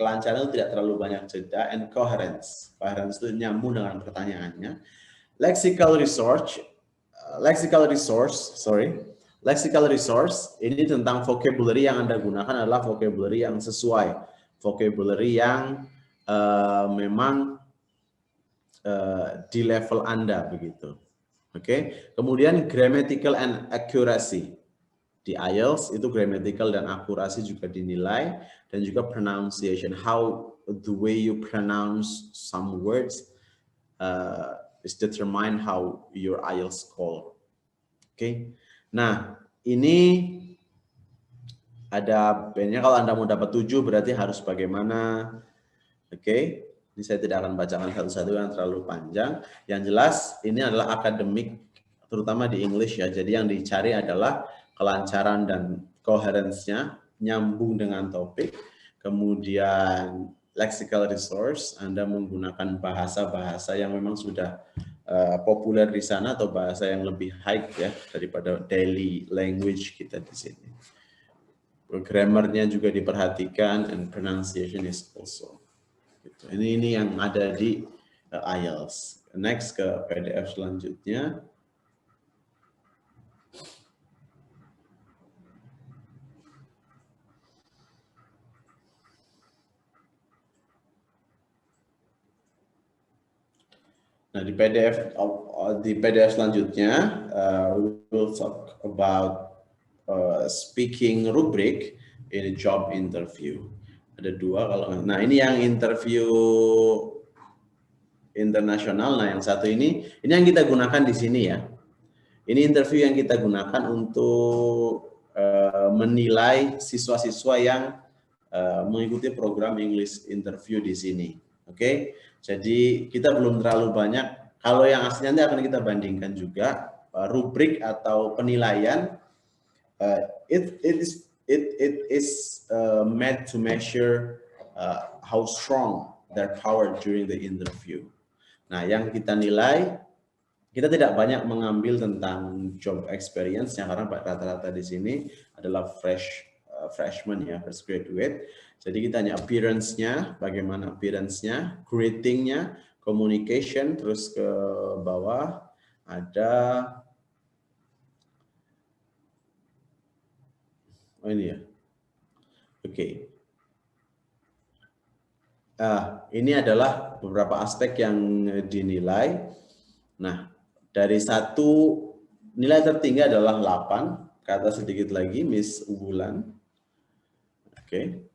itu tidak terlalu banyak jeda, and coherence itu nyambung dengan pertanyaannya. Lexical resource ini tentang vocabulary yang Anda gunakan adalah vocabulary yang sesuai, vocabulary yang memang di level Anda begitu. Oke. Kemudian grammatical and accuracy. Di IELTS itu grammatical dan akurasi juga dinilai, dan juga pronunciation, how the way you pronounce some words is determine how your IELTS score. Oke. Nah, ini ada bandnya. Kalau Anda mau dapat 7 berarti harus bagaimana? Oke. Ini saya tidak akan bacakan satu-satu yang terlalu panjang. Yang jelas ini adalah akademik, terutama di English ya. Jadi yang dicari adalah kelancaran dan coherence-nya, nyambung dengan topik. Kemudian lexical resource, Anda menggunakan bahasa-bahasa yang memang sudah populer di sana atau bahasa yang lebih high ya daripada daily language kita di sini. Grammar-nya juga diperhatikan, and pronunciation is also. Gitu. Ini yang ada di IELTS. Next ke PDF selanjutnya. Nah, di PDF selanjutnya, we will talk about speaking rubric in a job interview. Ada 2 kalau. Nah, ini yang interview internasional. Nah, yang satu ini yang kita gunakan di sini ya. Ini interview yang kita gunakan untuk menilai siswa-siswa yang mengikuti program English interview di sini. Oke. Jadi kita belum terlalu banyak. Kalau yang aslinya nanti akan kita bandingkan juga rubrik atau penilaian. It is meant to measure how strong their power during the interview. Nah, yang kita nilai, kita tidak banyak mengambil tentang job experience-nya karena rata-rata di sini adalah freshman ya, fresh graduate. Jadi kita hanya appearance-nya, bagaimana appearance-nya, greeting-nya, communication, terus ke bawah ada ini ya. Oke. Ini adalah beberapa aspek yang dinilai. Nah, dari 1 nilai tertinggi adalah 8, kata sedikit lagi Miss Wulan. Oke.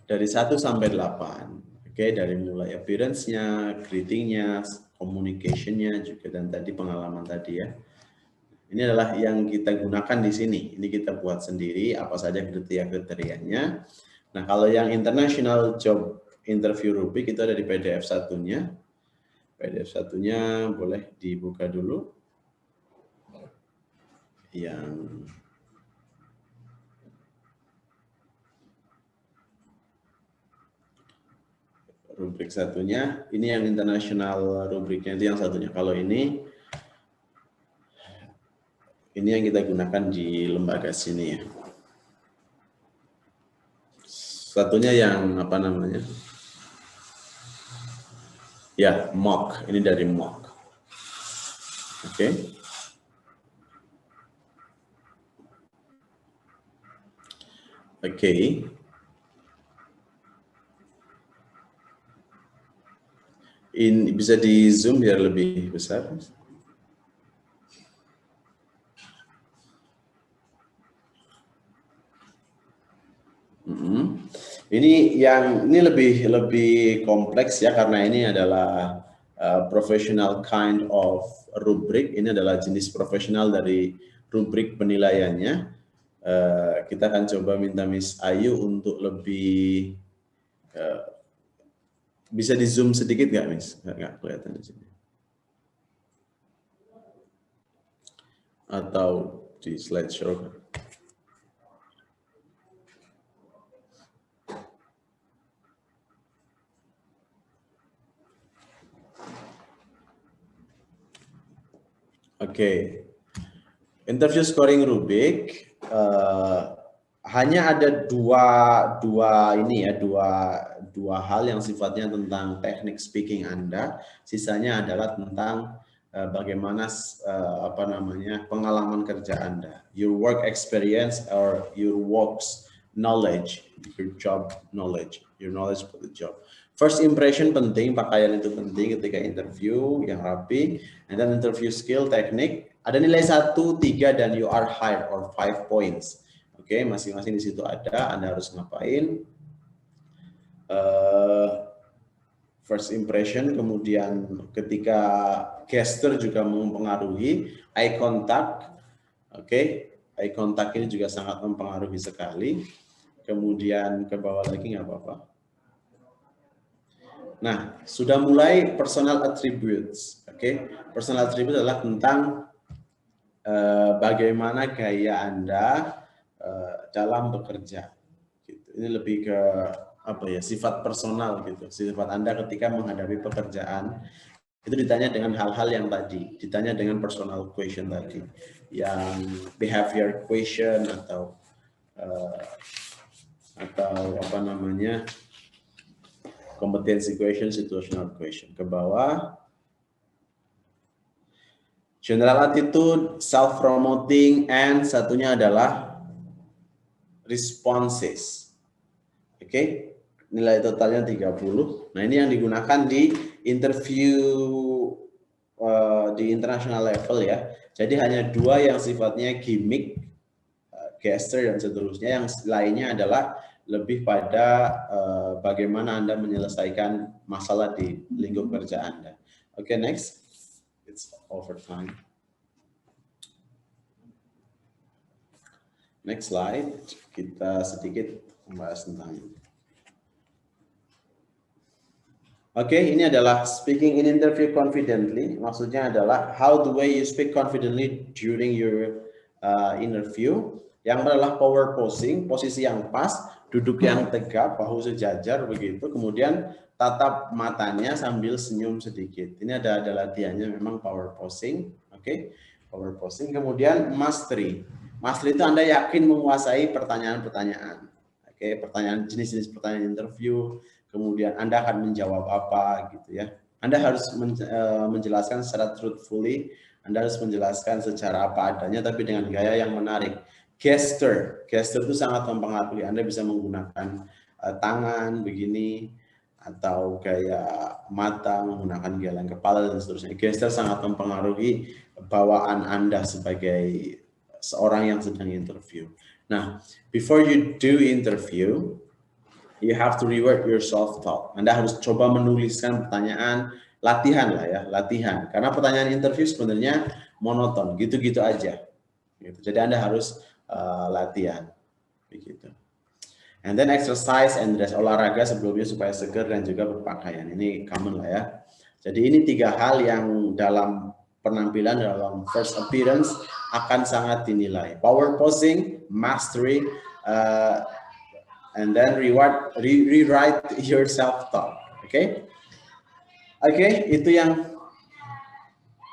Dari 1 sampai 8. Oke, dari mulai appearance-nya, greeting-nya, communication-nya juga, dan tadi pengalaman tadi ya. Ini adalah yang kita gunakan di sini. Ini kita buat sendiri apa saja kriteria-kriterianya. Nah, kalau yang international job interview rubric itu ada di PDF satunya. PDF satunya boleh dibuka dulu. Yang rubrik satunya, ini yang international rubriknya, itu yang satunya. Kalau ini yang kita gunakan di lembaga sini ya. Satunya yang apa namanya? Ya, mock. Ini dari mock. Oke. Oke. Ini bisa di zoom biar lebih besar. Ini lebih kompleks ya, karena ini adalah professional kind of rubric. Ini adalah jenis profesional dari rubrik penilaiannya. Kita akan coba minta Miss Ayu untuk lebih Bisa di zoom sedikit nggak, Miss? Nggak kelihatan di sini. Atau di slideshow. Oke. Interview scoring Rubik hanya ada dua hal yang sifatnya tentang teknik speaking Anda. Sisanya adalah tentang bagaimana pengalaman kerja Anda, your work experience or your works knowledge, your job knowledge, your knowledge for the job. First impression penting, pakaian itu penting ketika interview yang rapi, and then interview skill, teknik. Ada nilai 1, 3, dan you are hired or 5 points. Oke, masing-masing di situ ada. Anda harus ngapain? First impression, kemudian ketika gesture juga mempengaruhi, eye contact. Oke, eye contact ini juga sangat mempengaruhi sekali. Kemudian ke bawah lagi nggak apa-apa. Nah, sudah mulai personal attributes. Oke, personal attribute adalah tentang bagaimana gaya Anda dalam bekerja. Gitu. Ini lebih ke sifat personal gitu. Sifat Anda ketika menghadapi pekerjaan itu ditanya dengan hal-hal yang tadi, ditanya dengan personal question tadi, yang behavior question atau competency question, situational question. Ke bawah. General attitude, self-promoting, and satunya adalah responses. Oke, nilai totalnya 30. Nah, ini yang digunakan di interview di international level ya. Jadi hanya 2 yang sifatnya gimmick, gesture, dan seterusnya. Yang lainnya adalah lebih pada bagaimana Anda menyelesaikan masalah di lingkup kerja Anda. Oke, next. It's overtime. Next slide, kita sedikit membahas tentang ini. Oke, ini adalah speaking in interview confidently. Maksudnya adalah how the way you speak confidently during your interview. Yang adalah power posing, posisi yang pas, duduk yang tegap, bahu sejajar begitu. Kemudian tatap matanya sambil senyum sedikit. Ini ada latihannya memang power posing. Oke, power posing. Kemudian mastery. Mastery itu Anda yakin menguasai pertanyaan-pertanyaan. Oke, jenis-jenis pertanyaan interview. Kemudian Anda akan menjawab apa gitu ya. Anda harus menjelaskan secara truthfully. Anda harus menjelaskan secara apa adanya tapi dengan gaya yang menarik. Gesture itu sangat mempengaruhi. Anda bisa menggunakan tangan begini atau gaya mata, menggunakan geleng kepala dan seterusnya. Gesture sangat mempengaruhi bawaan Anda sebagai seorang yang sedang interview. Nah, before you do interview, you have to reward your self-talk. Anda harus coba menuliskan pertanyaan, latihan lah ya, latihan. Karena pertanyaan interview sebenarnya monoton, gitu-gitu aja. Gitu. Jadi Anda harus latihan, begitu. And then exercise and dress, olahraga sebelumnya supaya segar dan juga berpakaian. Ini common lah ya. Jadi ini 3 hal yang dalam penampilan, dalam first appearance akan sangat dinilai. Power posing, mastery, and then rewrite your self-talk. Oke, itu yang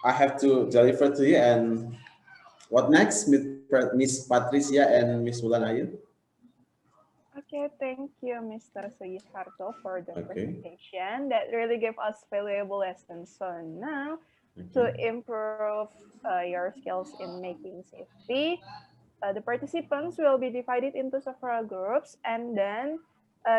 I have to deliver to you. And what next, Miss Patricia and Miss Wulan Ayu? Okay, thank you, Mr. Sugiharto, for the presentation. That really gave us valuable lessons. So now, to improve your skills in making CV, the participants will be divided into several groups, and then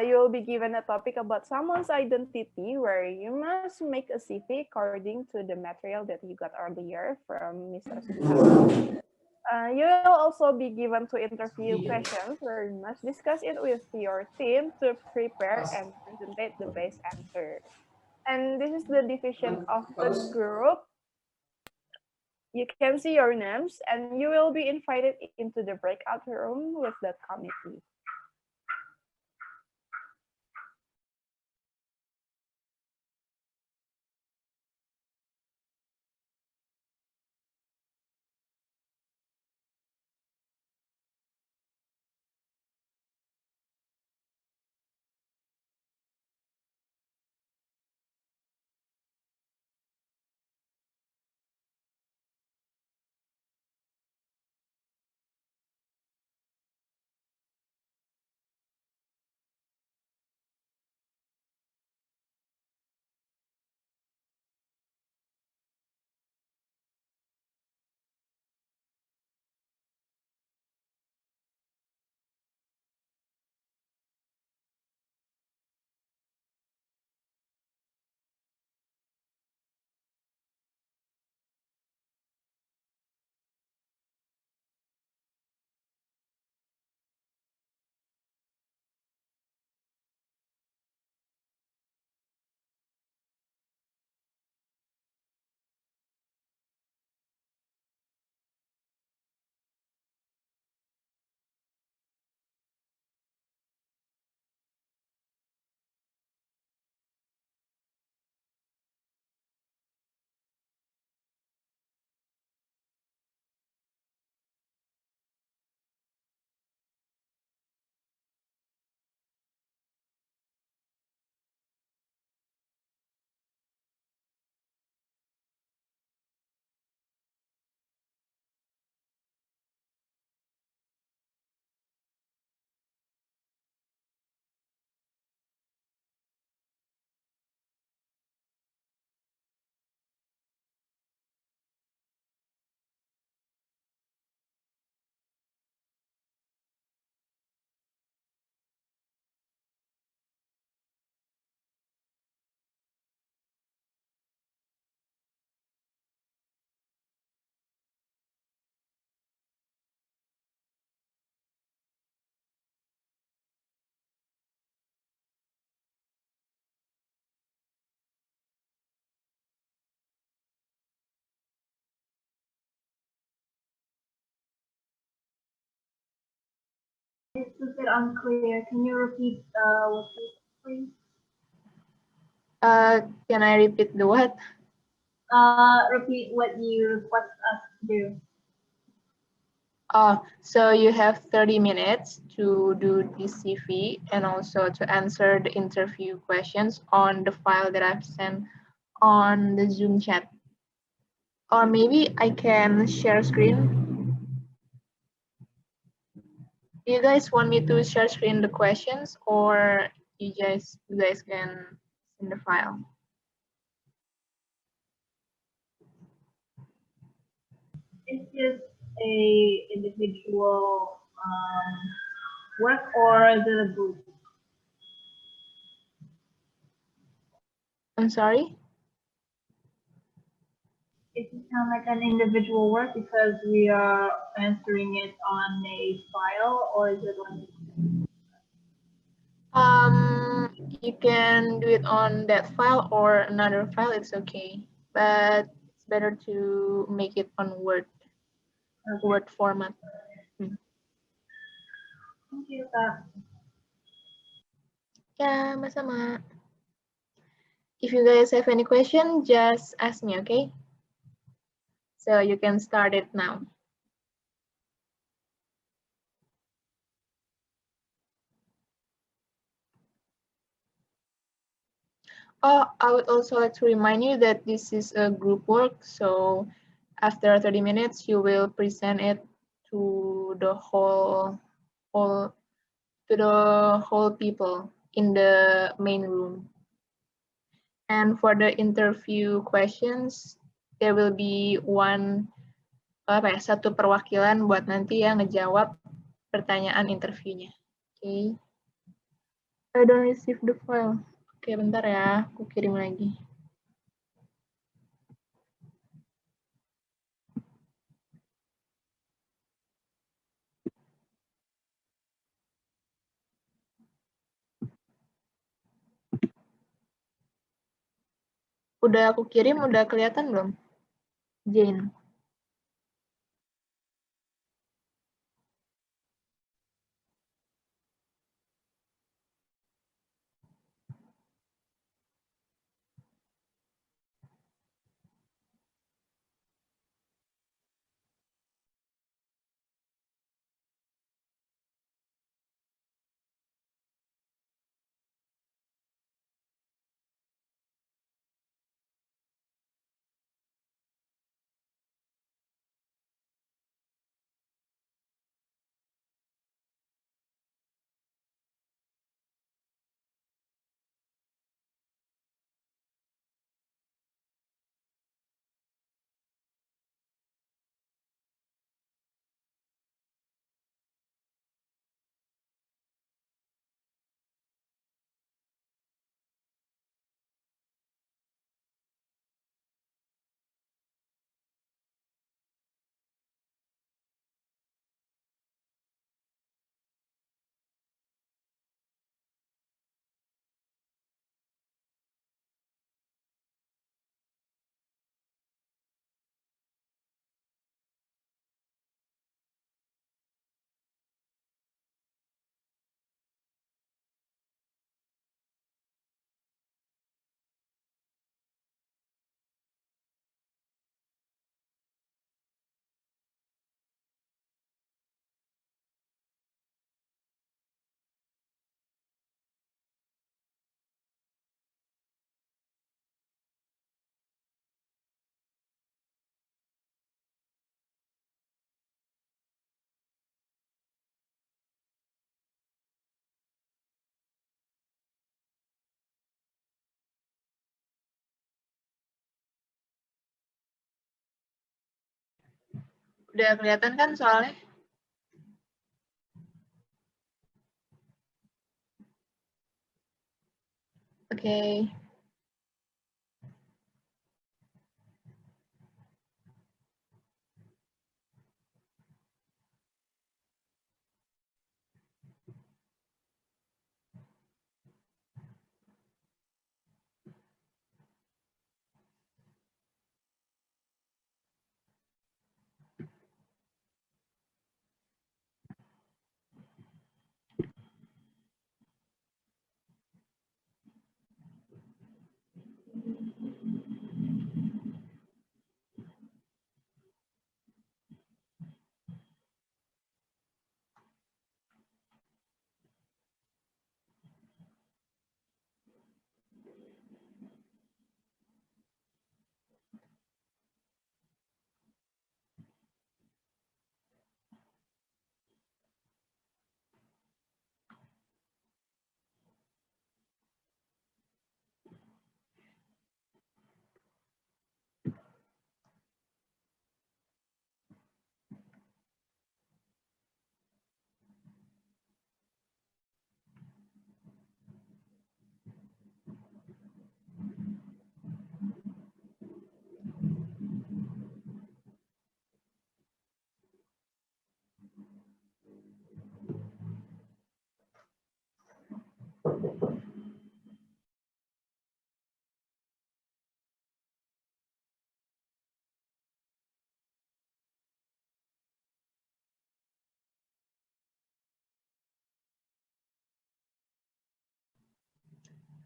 you will be given a topic about someone's identity, where you must make a CV according to the material that you got earlier from Mr. Sugiharto. You will also be given to interview questions where you must discuss it with your team to prepare and present the best answer. And this is the division of the group. You can see your names and you will be invited into the breakout room with the committee. bit unclear. Can you repeat what you said, please? Can I repeat the what? Repeat what you request us to do. So you have 30 minutes to do the CV and also to answer the interview questions on the file that I've sent on the Zoom chat. Or maybe I can share screen. Do you guys want me to share screen the questions, or you guys can send the file? Is this a individual work or is it a group? I'm sorry? It sounds like an individual work because we are answering it on a file, or is it on? You can do it on that file or another file, it's okay. But it's better to make it on Word format. Thank you, Kak. Yeah, sama-sama. If you guys have any question, just ask me, okay? So you can start it now. Oh, I would also like to remind you that this is a group work. So after 30 minutes, you will present it to the whole people in the main room. And for the interview questions, there will be satu perwakilan buat nanti yang ngejawab pertanyaan interviewnya. Okay. I don't receive the file. Oke, bentar ya, aku kirim lagi. Udah aku kirim, udah kelihatan belum? Jane. Udah kelihatan kan soalnya? Oke.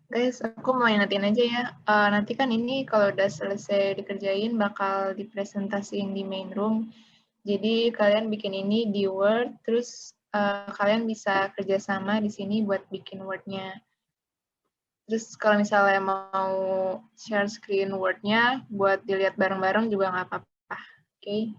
Guys, aku mau ingetin aja ya. Nanti kan ini kalau udah selesai dikerjain bakal dipresentasiin di main room. Jadi kalian bikin ini di Word, terus kalian bisa kerjasama di sini buat bikin Word-nya. Terus kalau misalnya mau share screen Word-nya buat dilihat bareng-bareng juga nggak apa-apa. Oke?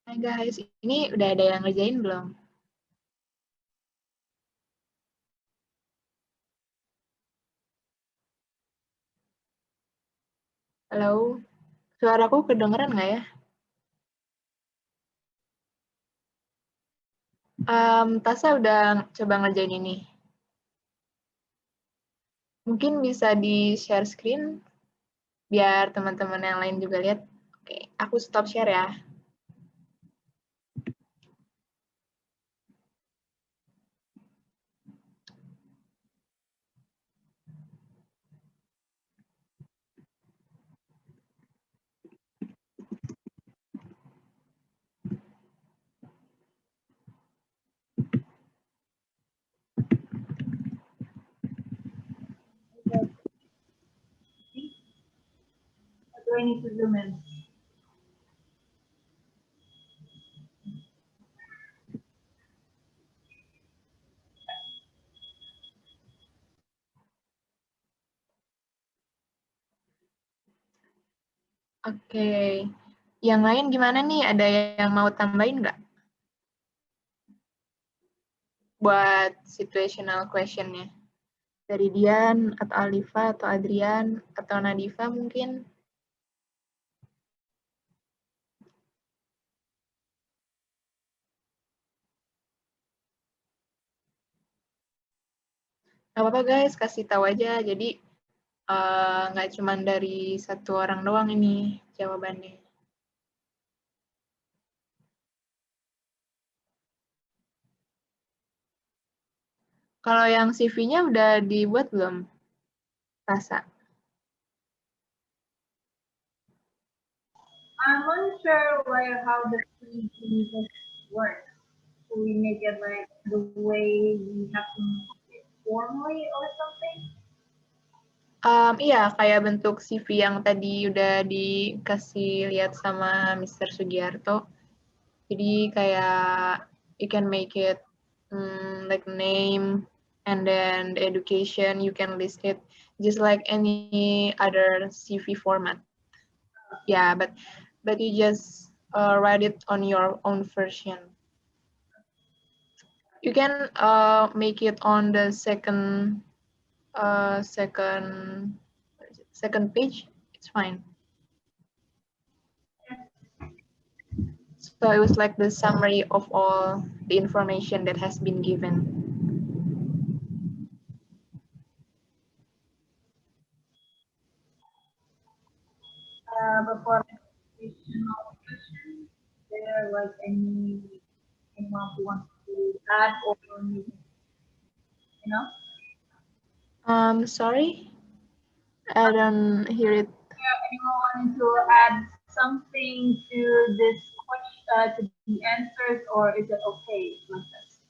Hai guys, ini udah ada yang ngerjain belum? Halo, suaraku kedengeran nggak ya? Tasa udah coba ngerjain ini. Mungkin bisa di-share screen biar teman-teman yang lain juga lihat. Oke, aku stop share ya. Or do I need to zoom in? Oke, yang lain gimana nih? Ada yang mau tambahin nggak? Buat situational question-nya. Dari Dian, atau Alifa, atau Adrian, atau Nadifa mungkin. Nggak apa-apa guys, kasih tahu aja. Jadi nggak cuma dari satu orang doang ini jawabannya. Kalau yang CV-nya udah dibuat belum? Rasa. I'm unsure how the CV work. So we make it like the way we have to make it formally or something. Iya, kayak bentuk CV yang tadi udah dikasih lihat sama Mr. Sugiarto. Jadi kayak you can make it like name and then the education you can list it just like any other CV format. Yeah, but you just write it on your own version. You can make it on the second page. It's fine. So it was like the summary of all the information that has been given. Before additional questions, is there like anyone who wants to add or maybe, Sorry, I don't hear it. anyone wanting to add something to this question, to the answers, or is it okay like this?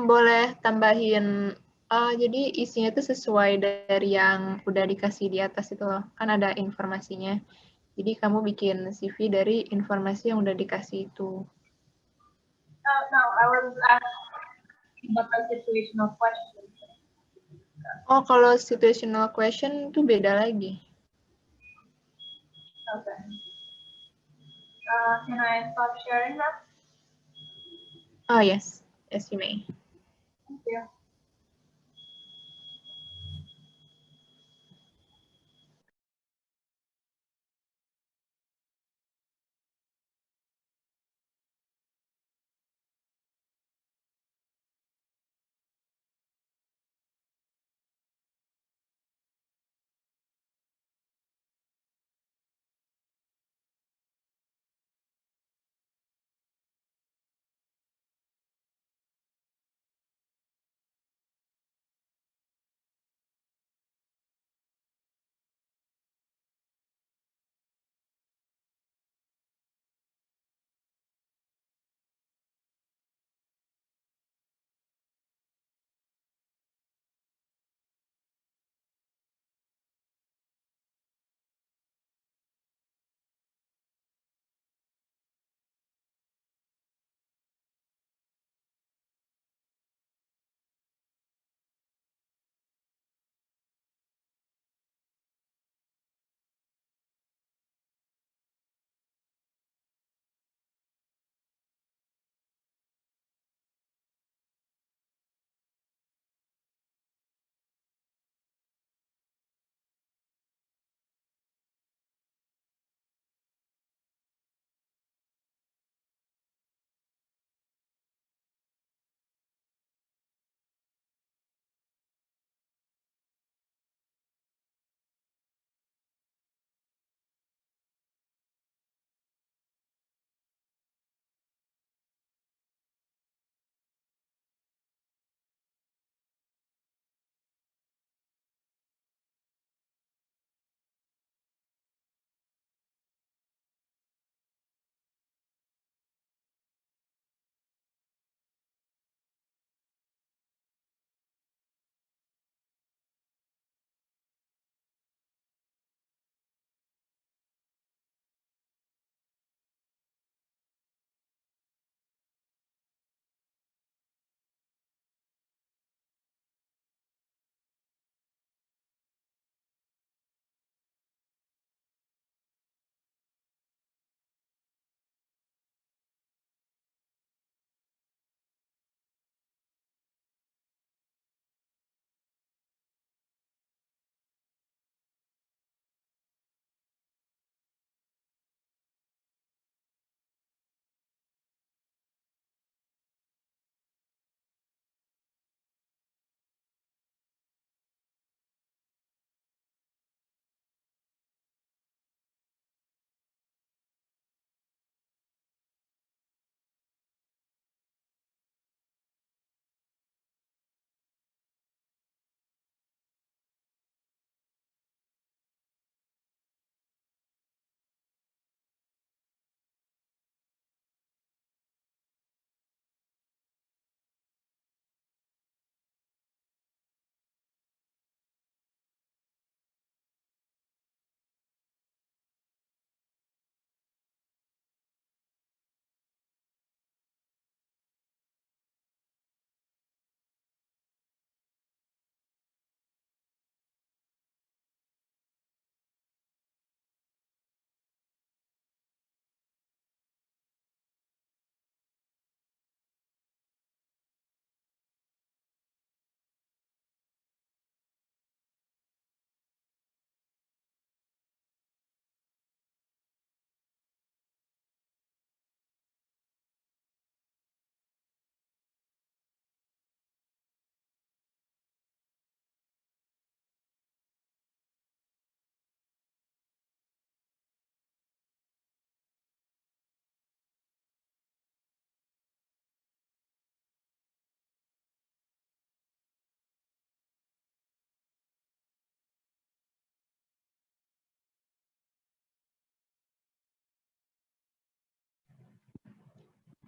Boleh tambahin. Jadi isinya itu sesuai dari yang udah dikasih di atas itu loh. Kan ada informasinya. Jadi kamu bikin CV dari informasi yang udah dikasih itu. No, I was asking about the situational question. Oh, kalau situational question itu beda lagi. Okay. Can I stop sharing now? Oh, yes. Yes, you may. Thank you.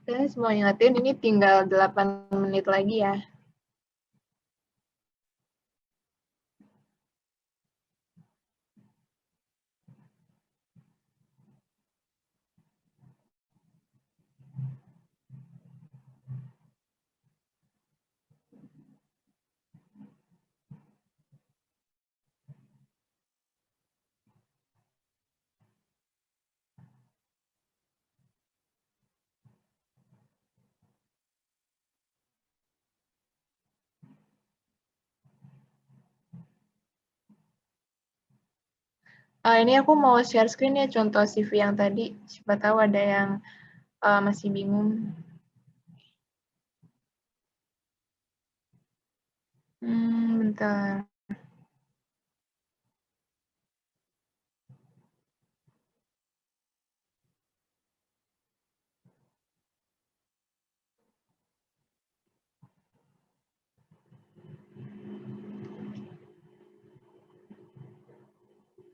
Saya semua ingetin ini tinggal 8 menit lagi ya. Ini aku mau share screen ya contoh CV yang tadi. Siapa tahu ada yang masih bingung. Bentar.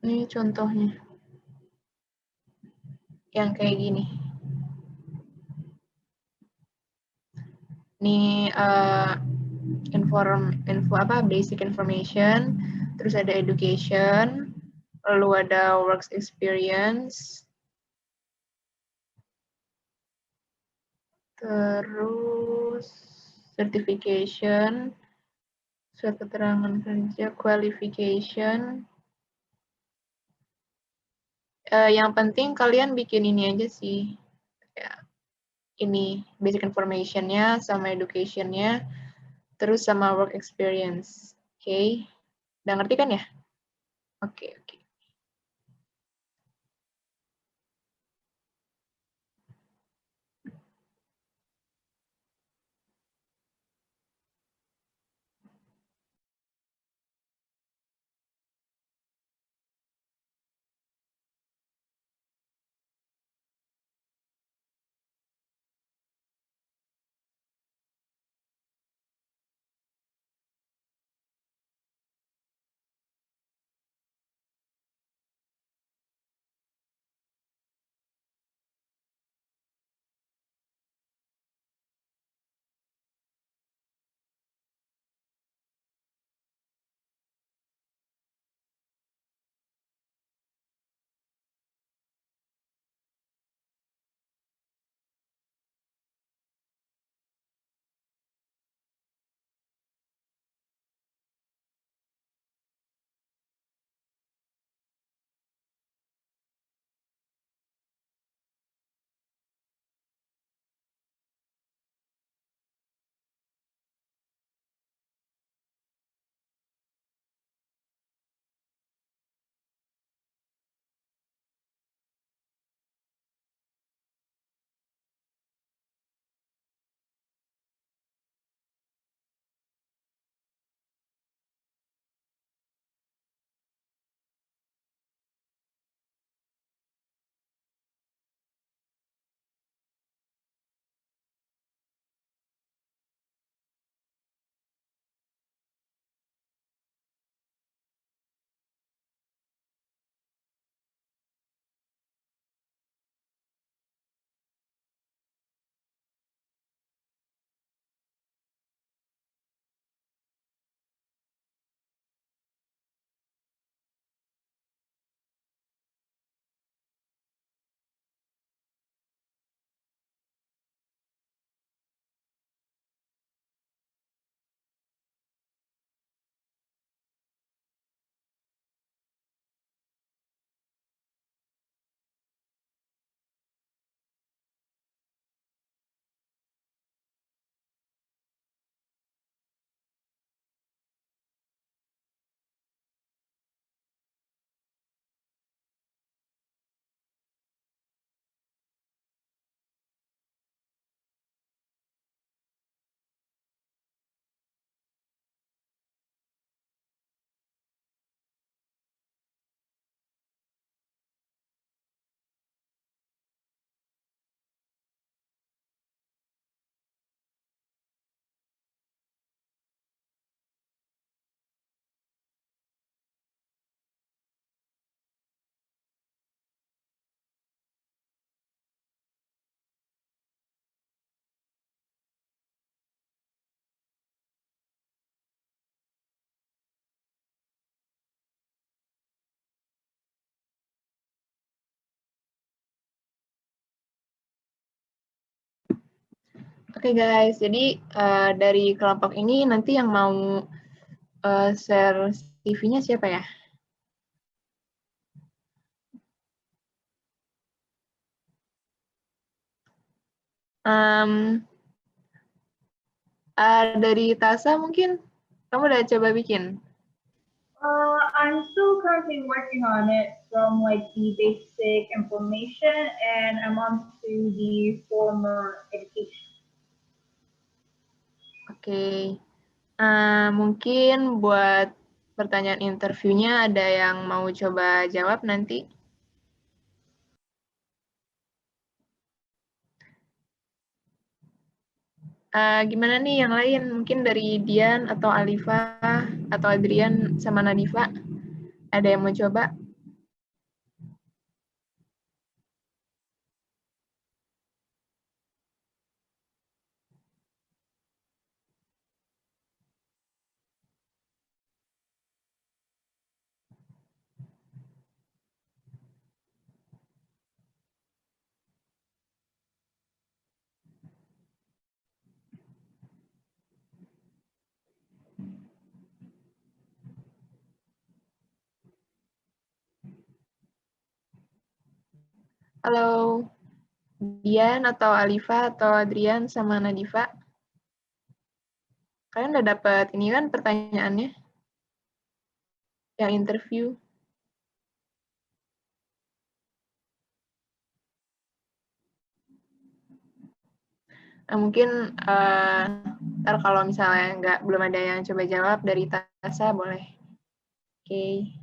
Ini contohnya. Yang kayak gini. Ini basic information, terus ada education, lalu ada works experience, terus certification, surat keterangan kerja, qualification. Yang penting kalian bikin ini aja sih. Ya, ini basic information-nya sama education-nya, terus sama work experience. Oke. Udah ngerti kan ya? Oke. Oke guys, jadi dari kelompok ini nanti yang mau share CV-nya siapa ya? Dari Tasa mungkin kamu udah coba bikin? I'm still currently working on it from like the basic information, and I'm on to the former education. Oke. Mungkin buat pertanyaan interviewnya ada yang mau coba jawab nanti? Gimana nih yang lain? Mungkin dari Dian atau Alifa atau Adrian sama Nadifa? Ada yang mau coba? Halo, Dian atau Alifa atau Adrian sama Nadifa? Kalian udah dapat ini kan pertanyaannya? Yang interview? Mungkin ntar kalau misalnya belum ada yang coba jawab dari Tasa boleh. Oke.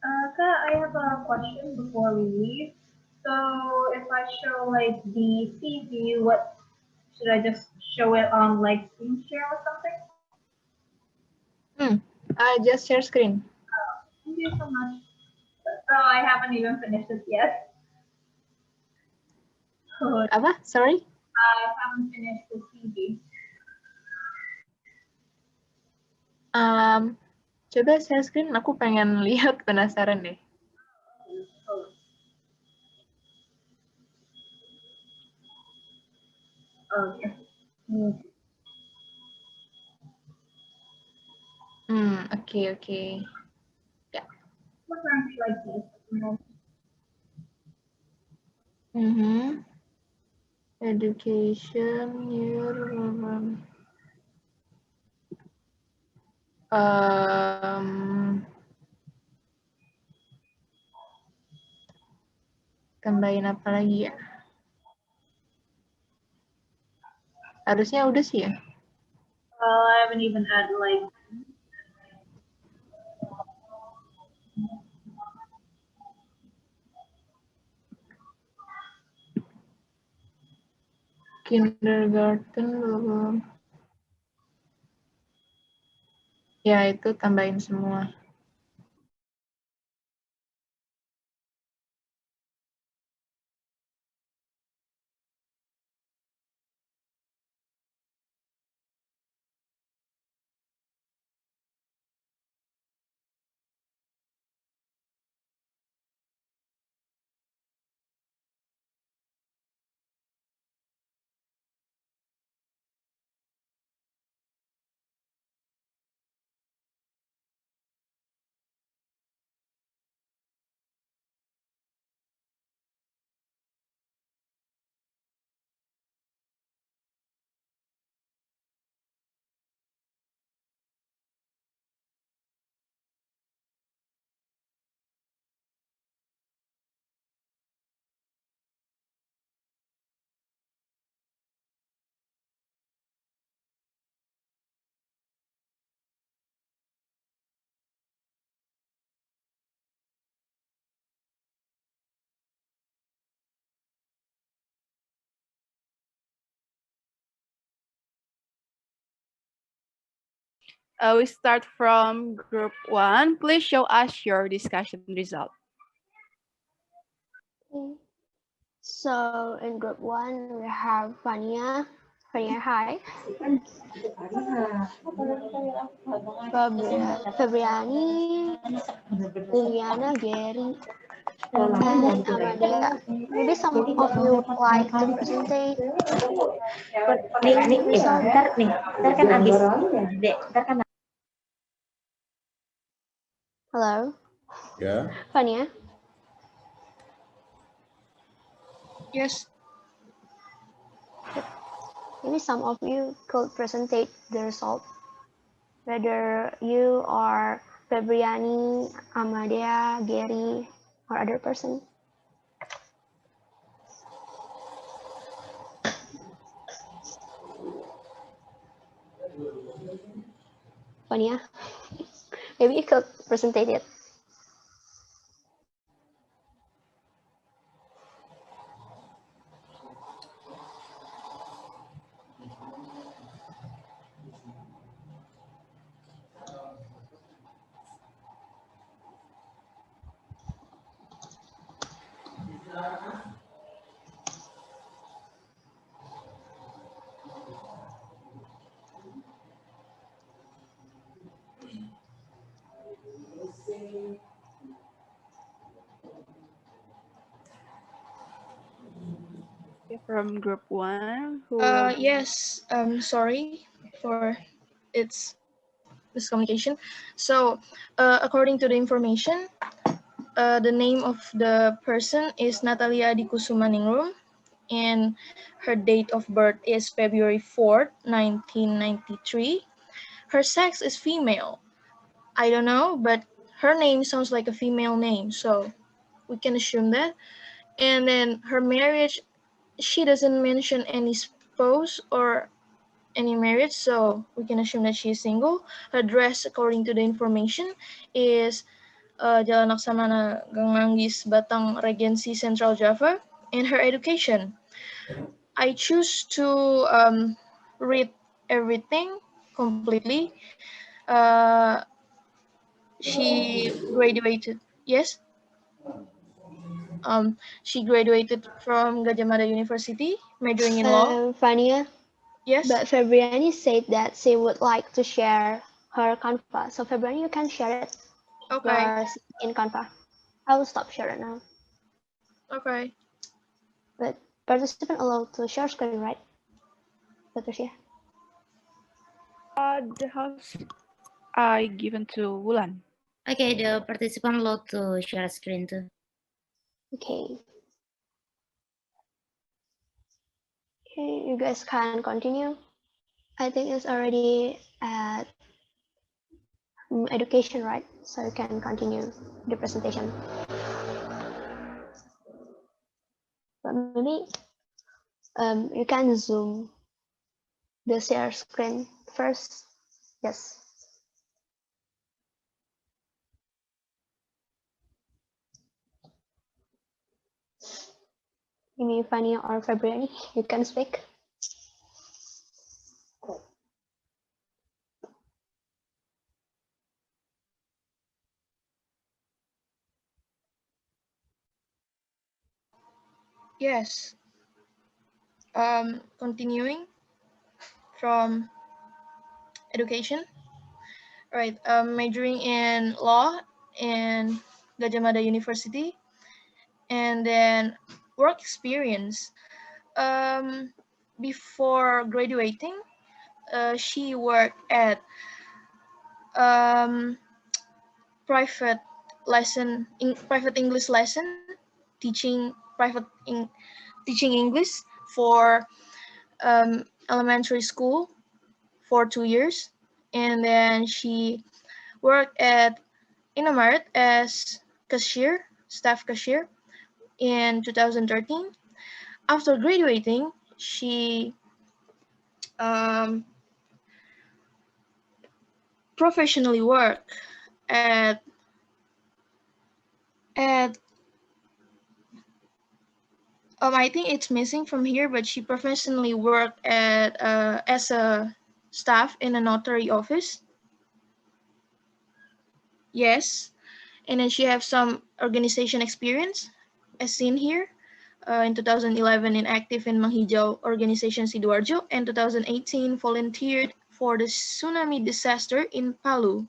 Kak, I have a question before we leave. So if I show like the CV, what should I just show it on like screen share or something? Just share screen. Thank you so much. Oh, I haven't even finished it yet. Apa? Sorry? I haven't finished the CV. Coba share screen, aku pengen lihat, penasaran deh. Okay. Oke. Ya. What sounds like this? Education year. Tambahin apa lagi ya? Harusnya udah sih ya. I haven't even had like Kindergarten belum. Ya itu tambahin semua. We start from group 1. Please show us your discussion result. Okay. So in group 1, we have Fania. Fania, hi. Febriani, Liliana, Gary, and Amadia. Maybe some of you would like to present Nih, result. ntar kan abis, Dek, ntar kan Hello, Yeah. Fania. Yes. Maybe some of you could present the result. Whether you are Febriani, Amadia, Gary, or other person. Fania, maybe you could present it. From group 1. Yes, sorry for its miscommunication. So, according to the information, the name of the person is Natalia Adikusumaningrum, and her date of birth is February 4th, 1993. Her sex is female. I don't know, but her name sounds like a female name, so we can assume that. And then her marriage, she doesn't mention any spouse or any marriage, so we can assume that she is single. Her address, according to the information, is Jalan Laksamana Gang Manggis, Batang, Regency, Central Java. And her education, I choose to read everything completely. She graduated, yes. She graduated from Gadjah Mada University, majoring in law. Fania, Yes. but Febriani said that she would like to share her Canva. So Febriani, you can share it Okay. yours in Canva. I will stop sharing now. Okay. But participant allowed to share screen, right? Patricia. The house I given to Wulan. Okay, the participant allowed to share screen too. Okay. Okay, you guys can continue. I think it's already at education, right? So you can continue the presentation. maybe you can zoom the share screen first. Yes. Maybe Fanny or February, you can speak. Yes. Continuing from education. Right. Majoring in law in Gadjah Mada University, and then work experience. Before graduating, she worked at um, private private English lesson, teaching teaching English for elementary school for 2 years, and then she worked at Indomaret as cashier, staff cashier in 2013. After graduating, she professionally worked at I think it's missing from here, but she professionally worked at as a staff in a notary office. Yes, and then she have some organization experience, as seen here. In 2011, active in Manghijau Organization Sidoarjo, and 2018 volunteered for the tsunami disaster in Palu.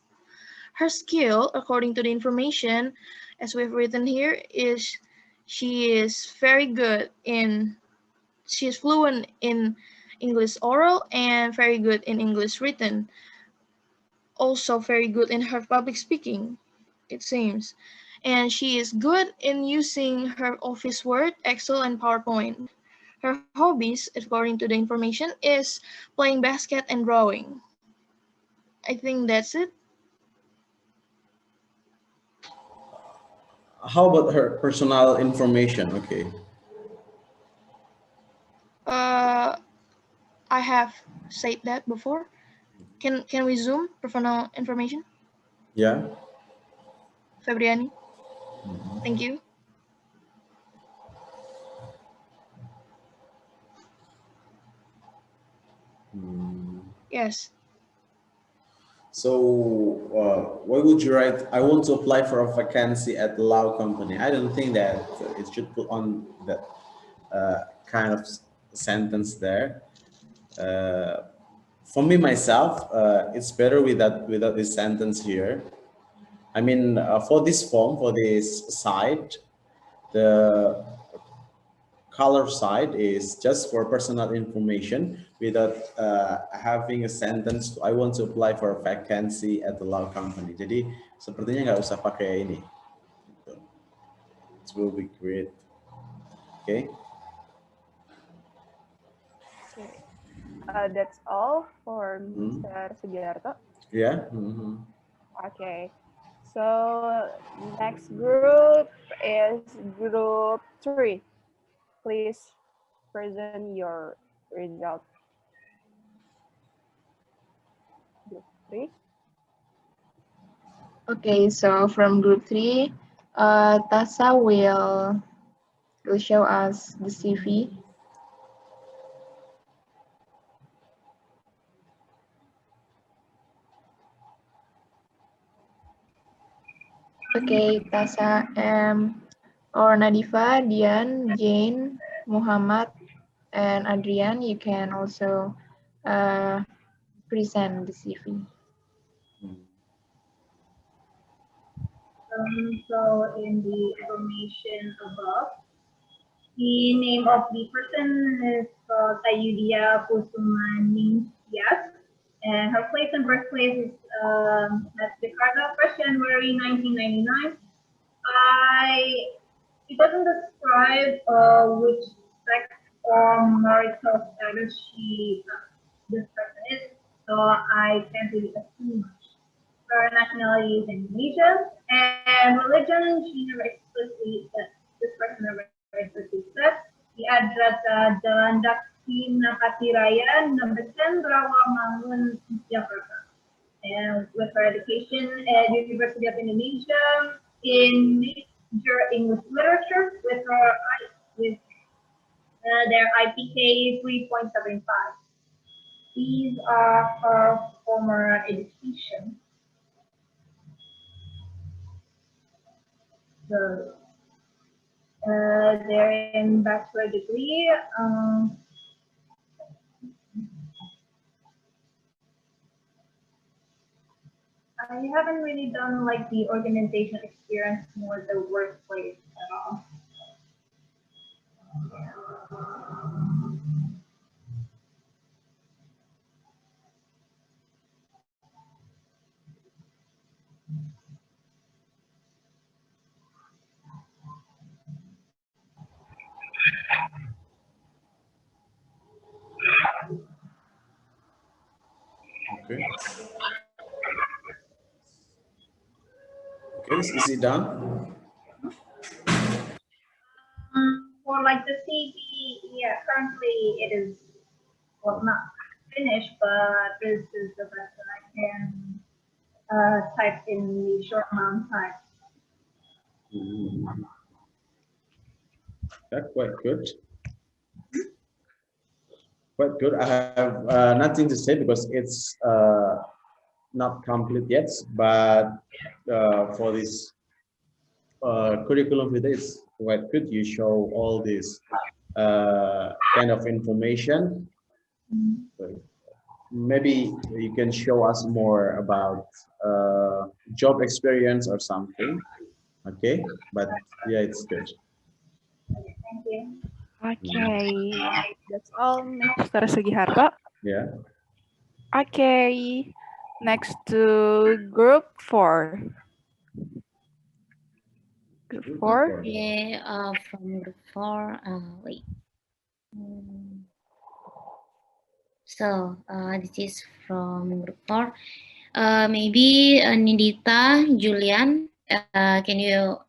Her skill, according to the information, as we've written here, is she is fluent in English oral and very good in English written. Also very good in her public speaking, it seems. And she is good in using her Office Word, Excel, and PowerPoint. Her hobbies, according to the information, is playing basket and drawing. I think that's it. How about her personal information? Okay. I have said that before. Can we zoom personal information? Yeah. Febriani. Thank you. Yes. So, why would you write, I want to apply for a vacancy at the Lao company? I don't think that it should put on that kind of sentence there. For me, myself, it's better without this sentence here. I mean, for this form, for this site, the color side is just for personal information without having a sentence, I want to apply for a vacancy at the law company. Jadi sepertinya nggak usah pakai ini. It will be great. Okay. Okay. That's all for Mr. Sugiarto. Yeah. Okay. So next group is group 3. Please present your result. Group 3. Okay, so from group 3, Tasa will show us the CV. Okay, Tasa, or Nadifa, Dian, Jane, Muhammad, and Adrian, you can also present the CV. So in the information above, the name of the person is Tayudia Kusumaningsias, and her place and birthplace is at Jakarta, 1st January 1999. It doesn't describe which sex or marital status this person is, so I can't really assume much. Her nationality is Indonesian, and religion, she never explicitly, this person never explicitly said. The adrata dalam daksi Nakatiraya Nabesen Rawamangun Jakarta. And with her education at University of Indonesia in major English literature with their IPK 3.75. These are her former education. So they're in bachelor degree. I haven't really done like the organization experience, more the workplace at all. Okay. Okay, is it done? For like the CV, yeah, currently it is, well, not finished, but this is the best that I can type in the short amount of time. That's quite good. Quite good. I have nothing to say because it's not complete yet, but for this curriculum vitae, it's quite good. You show all this kind of information. So maybe you can show us more about job experience or something. Okay, but yeah, it's good. Thank you. Okay, that's all, Mr. Sugiharto. Yeah. Okay, next to group 4. Group 4. Okay, from group 4, wait. So, this is from group 4. Maybe Nidita, Julian, can you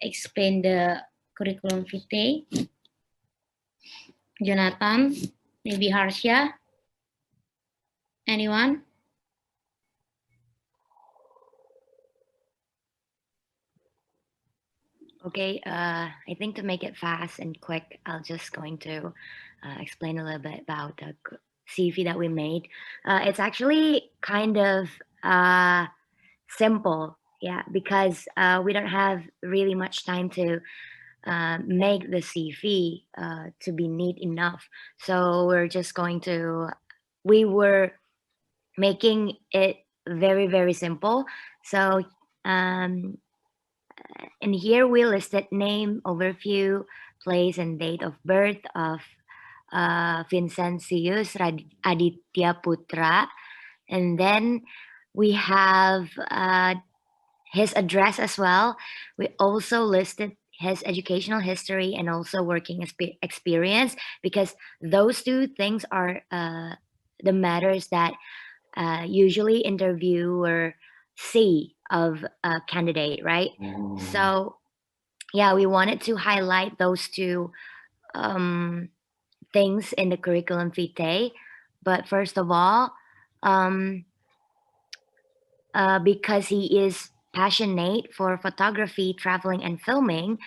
explain the curriculum vitae? Jonathan, maybe Harsha? Anyone? Okay, I think to make it fast and quick, I'll just going to explain a little bit about the CV that we made. It's actually kind of simple, yeah, because we don't have really much time to make the CV to be neat enough. So we were making it very, very simple. So and here we listed name, overview, place, and date of birth of Vincentius Aditya Putra. And then we have his address as well. We also listed his educational history and also working experience, because those two things are the matters that usually interviewer see of a candidate, right? So yeah, we wanted to highlight those two things in the curriculum vitae. But first of all, because he is passionate for photography, traveling, and filming,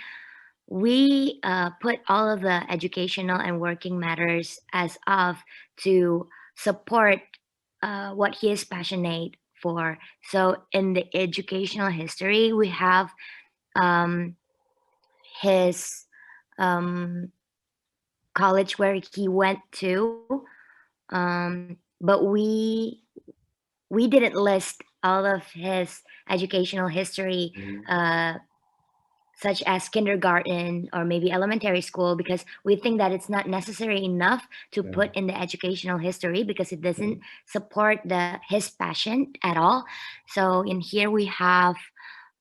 we put all of the educational and working matters as of to support what he is passionate for. So in the educational history, we have his college where he went to, but we didn't list all of his educational history, such as kindergarten or maybe elementary school, because we think that it's not necessary enough to put in the educational history because it doesn't support his passion at all. So in here we have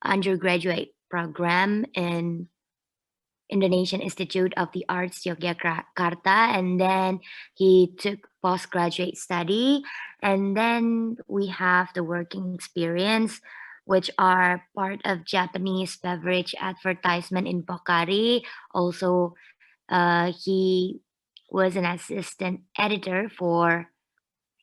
undergraduate program in Indonesian Institute of the Arts Yogyakarta, and then he took postgraduate study, and then we have the working experience, which are part of Japanese beverage advertisement in Pocari, also He was an assistant editor for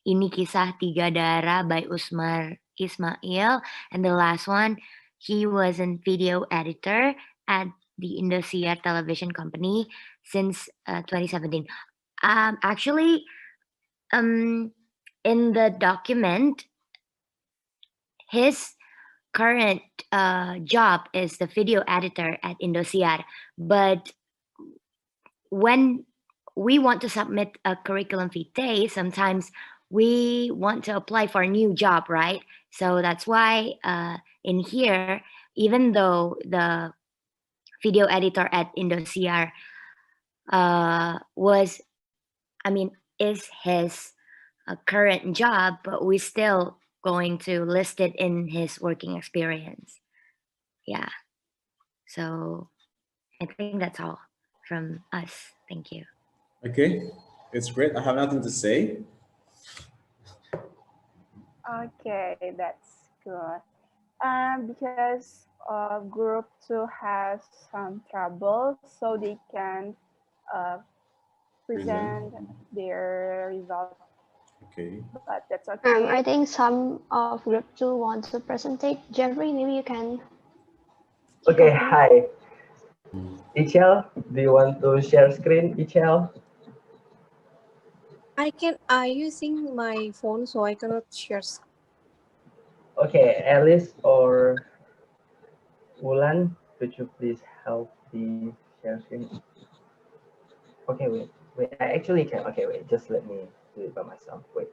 Ini Kisah Tiga Darah by Usmar Ismail. And the last one, he was a video editor at the Indosiar Television Company since 2017. Actually, in the document, his current job is the video editor at Indosiar. But when we want to submit a curriculum vitae, sometimes we want to apply for a new job, right? So that's why in here, even though the video editor at Indosiar is his current job, but we still going to list it in his working experience. Yeah. So I think that's all from us. Thank you. Okay, it's great. I have nothing to say. Okay, that's good. Because group 2 has some trouble, so they can present their result. Okay. But that's okay. I think some of group 2 want to presentate. Jeffrey, maybe you can. Okay, hi. Ichel, do you want to share screen, Ichel? I using my phone, so I cannot share. Okay, Alice or Ulan, could you please help the share screen? Okay, wait, I actually can. Okay, wait, just let me do it by myself. Wait.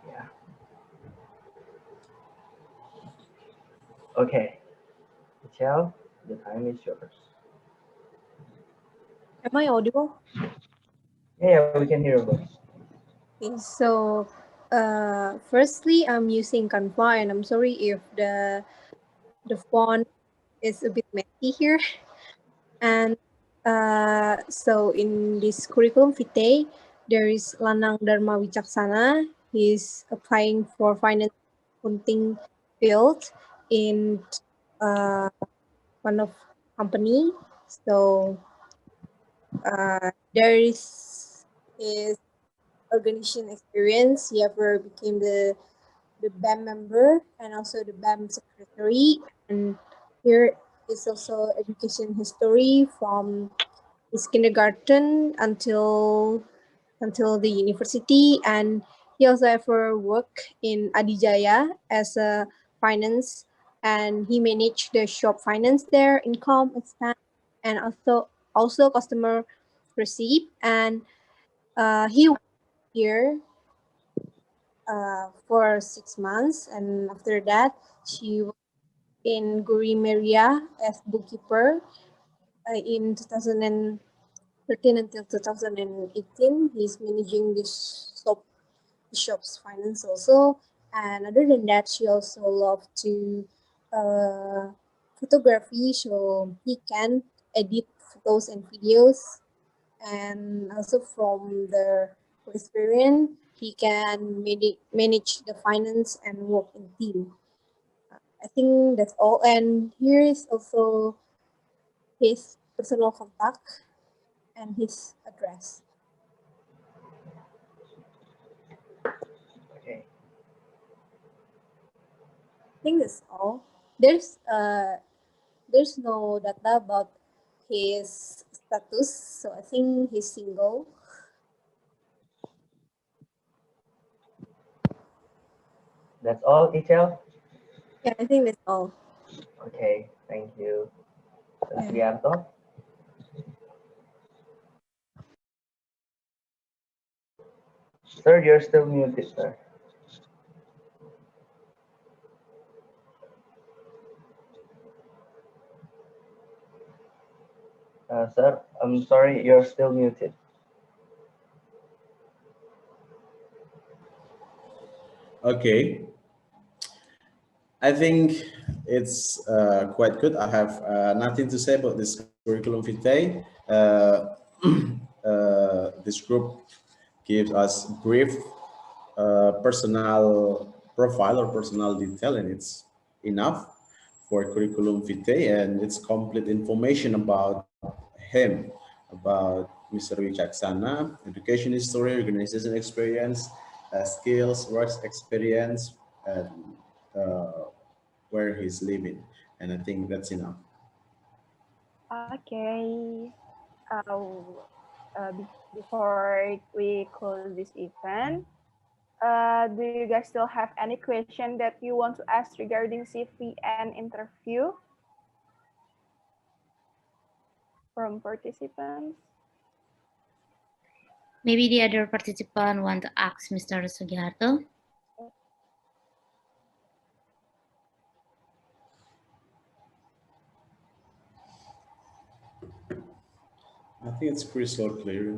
Yeah. Okay, Michelle, the time is yours. Am I audible? Yeah, we can hear your voice. Okay, so firstly, I'm using Canva, and I'm sorry if the font is a bit messy here. And so in this curriculum vitae, there is Lanang Dharma Wicaksana. He's applying for finance accounting field in one of company. So there is his organization experience. He ever became the BAM member and also the BAM secretary. And here is also education history from his kindergarten until the university. And he also ever worked in Adijaya as a finance, and he managed the shop finance there, income, expense, and also customer receipt. And he was here for 6 months, and after that she was in Gurimeria as bookkeeper in 2013 until 2018. He's managing this shop's finance also. And other than that, she also loved to photography, so he can edit photos and videos. And also from the experience, he can manage the finance and work in team. I think that's all. And here is also his personal contact and his address. Okay. I think that's all. There's no data about his status, so I think he's single. That's all, Ichel? Yeah, I think that's all. Okay, thank you. Sugiarto? Sir, you're still muted, sir. Sir, I'm sorry, you're still muted. Okay. I think it's quite good. I have nothing to say about this curriculum vitae. This group gives us brief personal profile or personal detail, and it's enough for curriculum vitae, and it's complete information about him, about Mr. Wicaksana, education history, organization experience, skills, works experience, and where he's living. And I think that's enough. Okay. Before we close this event, do you guys still have any question that you want to ask regarding CV and interview from participants? Maybe the other participant want to ask Mr. Sugiharto. I think it's crystal clear.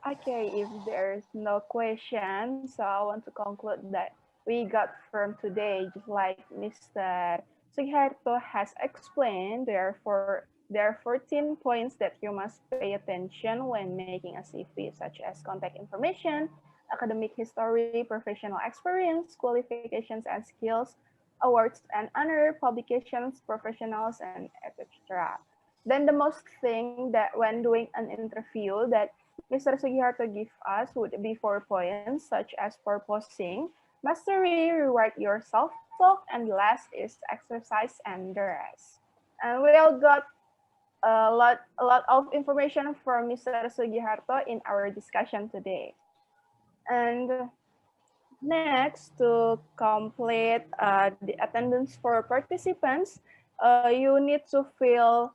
Okay, if there's no question, so I want to conclude that we got from today, just like Mr. Sugiharto has explained, there are 14 points that you must pay attention when making a CV, such as contact information, academic history, professional experience, qualifications and skills, awards and honor, publications, professionals, and etc. Then the most thing that when doing an interview that Mr. Sugiharto give us would be 4 points, such as purposing, mastery, rewrite your self-talk, and the last is exercise and the rest. And we all got a lot of information from Mr. Sugiharto in our discussion today. And next, to complete the attendance for participants, you need to fill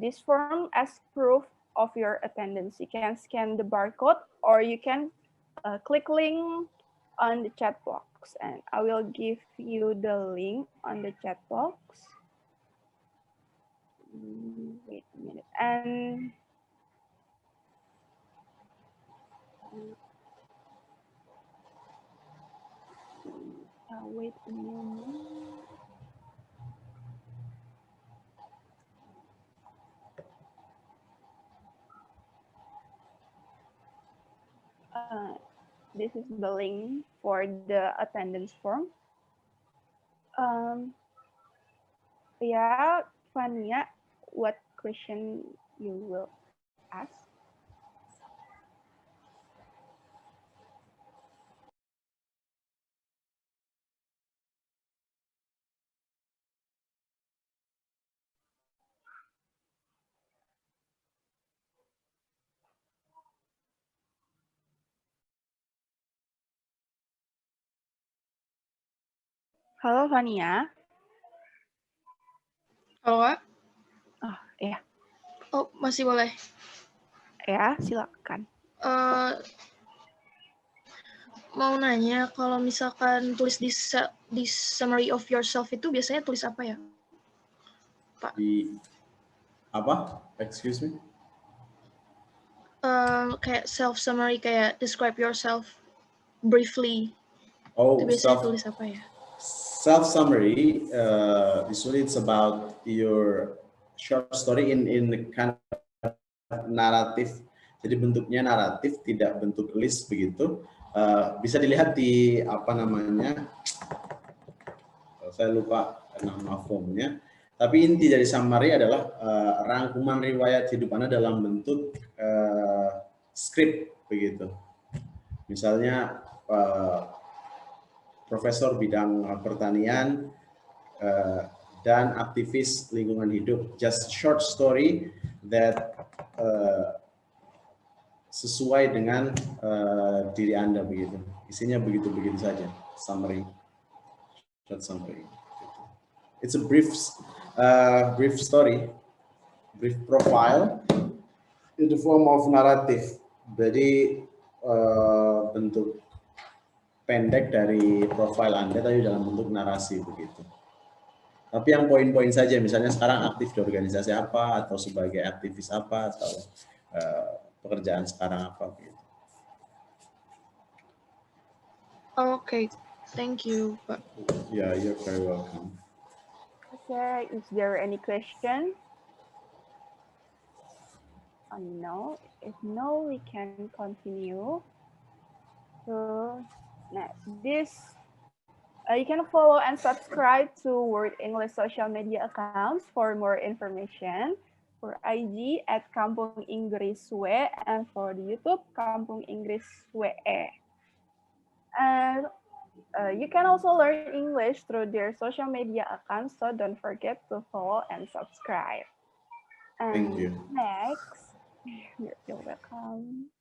this form as proof of your attendance. You can scan the barcode or you can click link on the chat box, and I will give you the link on the chat box. Wait a minute. And wait a minute. This is the link for the attendance form. Yeah, Fania, what question you will ask? Halo, Fania. Halo, Kak. Oh, iya. Oh, masih boleh. Ya, silakan. Mau nanya, kalau misalkan tulis di summary of yourself itu biasanya tulis apa ya, Pak? Di apa? Excuse me? Kayak self summary, kayak describe yourself briefly. Oh, itu biasanya tulis apa ya? Self summary. Usually it's about your short story in kind of naratif. Jadi bentuknya naratif, tidak bentuk list begitu. Bisa dilihat di apa namanya? Saya lupa nama formnya. Tapi inti dari summary adalah rangkuman riwayat hidup Anda dalam bentuk skrip begitu. Misalnya profesor bidang pertanian dan aktivis lingkungan hidup. Just short story that sesuai dengan diri Anda begitu. Isinya begitu-begitu saja. Summary, short summary. It's a brief story, brief profile in the form of narrative. Jadi bentuk pendek dari profil Anda tapi dalam bentuk narasi begitu. Tapi yang poin-poin saja, misalnya sekarang aktif di organisasi apa, atau sebagai aktivis apa, atau pekerjaan sekarang apa gitu. Okay, thank you, Pak. Yeah, you're very welcome. Okay, is there any question? No, if no, we can continue. So, this You can follow and subscribe to Word English social media accounts for more information. For IG at Kampung Inggris WE, and for the YouTube, Kampung Inggris WE. And you can also learn English through their social media accounts, so don't forget to follow and subscribe. Thank And you. next, you're welcome.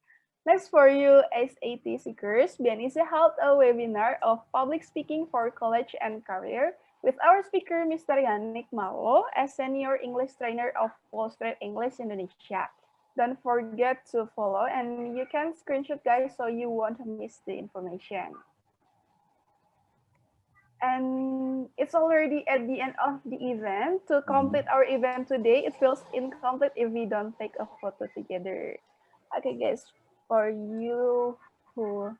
Next, for you SAT seekers, BNEC held a webinar of public speaking for college and career with our speaker, Mr. Yannick Malo, as senior English trainer of Wall Street English Indonesia. Don't forget to follow, and you can screenshot, guys, so you won't miss the information. And it's already at the end of the event. To complete our event today, it feels incomplete if we don't take a photo together. Okay, guys, for you who,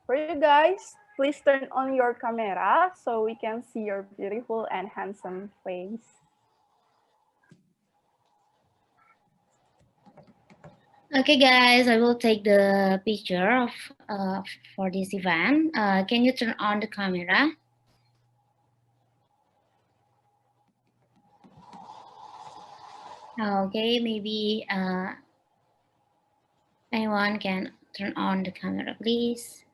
for you guys, please turn on your camera so we can see your beautiful and handsome face. Okay, guys, I will take the picture of for this event. Can you turn on the camera? Okay, maybe anyone can turn on the camera, please.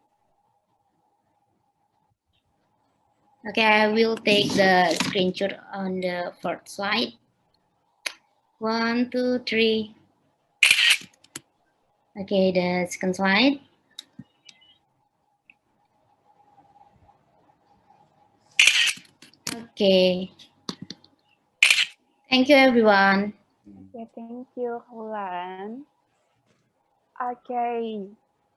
Okay, I will take the screenshot on the first slide. 1, 2, 3. Okay, the second slide. Okay. Thank you, everyone. Okay, thank you, Hulan. Okay,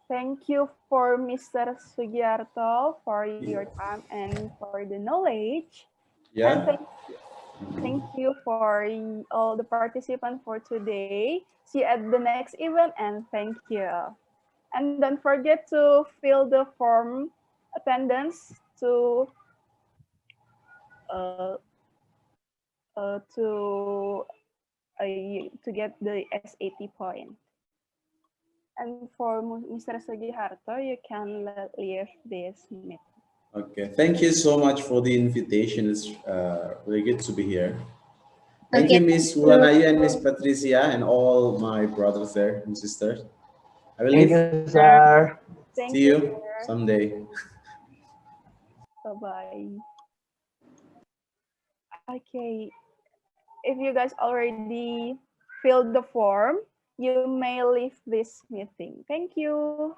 thank you for Mr. Sugiarto for your time and for the knowledge. And Yeah. thank you for all the participants for today. See you at the next event, and thank you. And don't forget to fill the form attendance to uh, to get the SAT point. And for Mr. Sugiharto, you can leave this meeting. Okay. Thank you so much for the invitation. It's really good to be here. Thank Okay. you, Miss Ulanayu and Miss Patricia, and all my brothers there and sisters. I will Thank leave. you, sir. Thank See you someday. Bye-bye. Okay, if you guys already filled the form, you may leave this meeting. Thank you.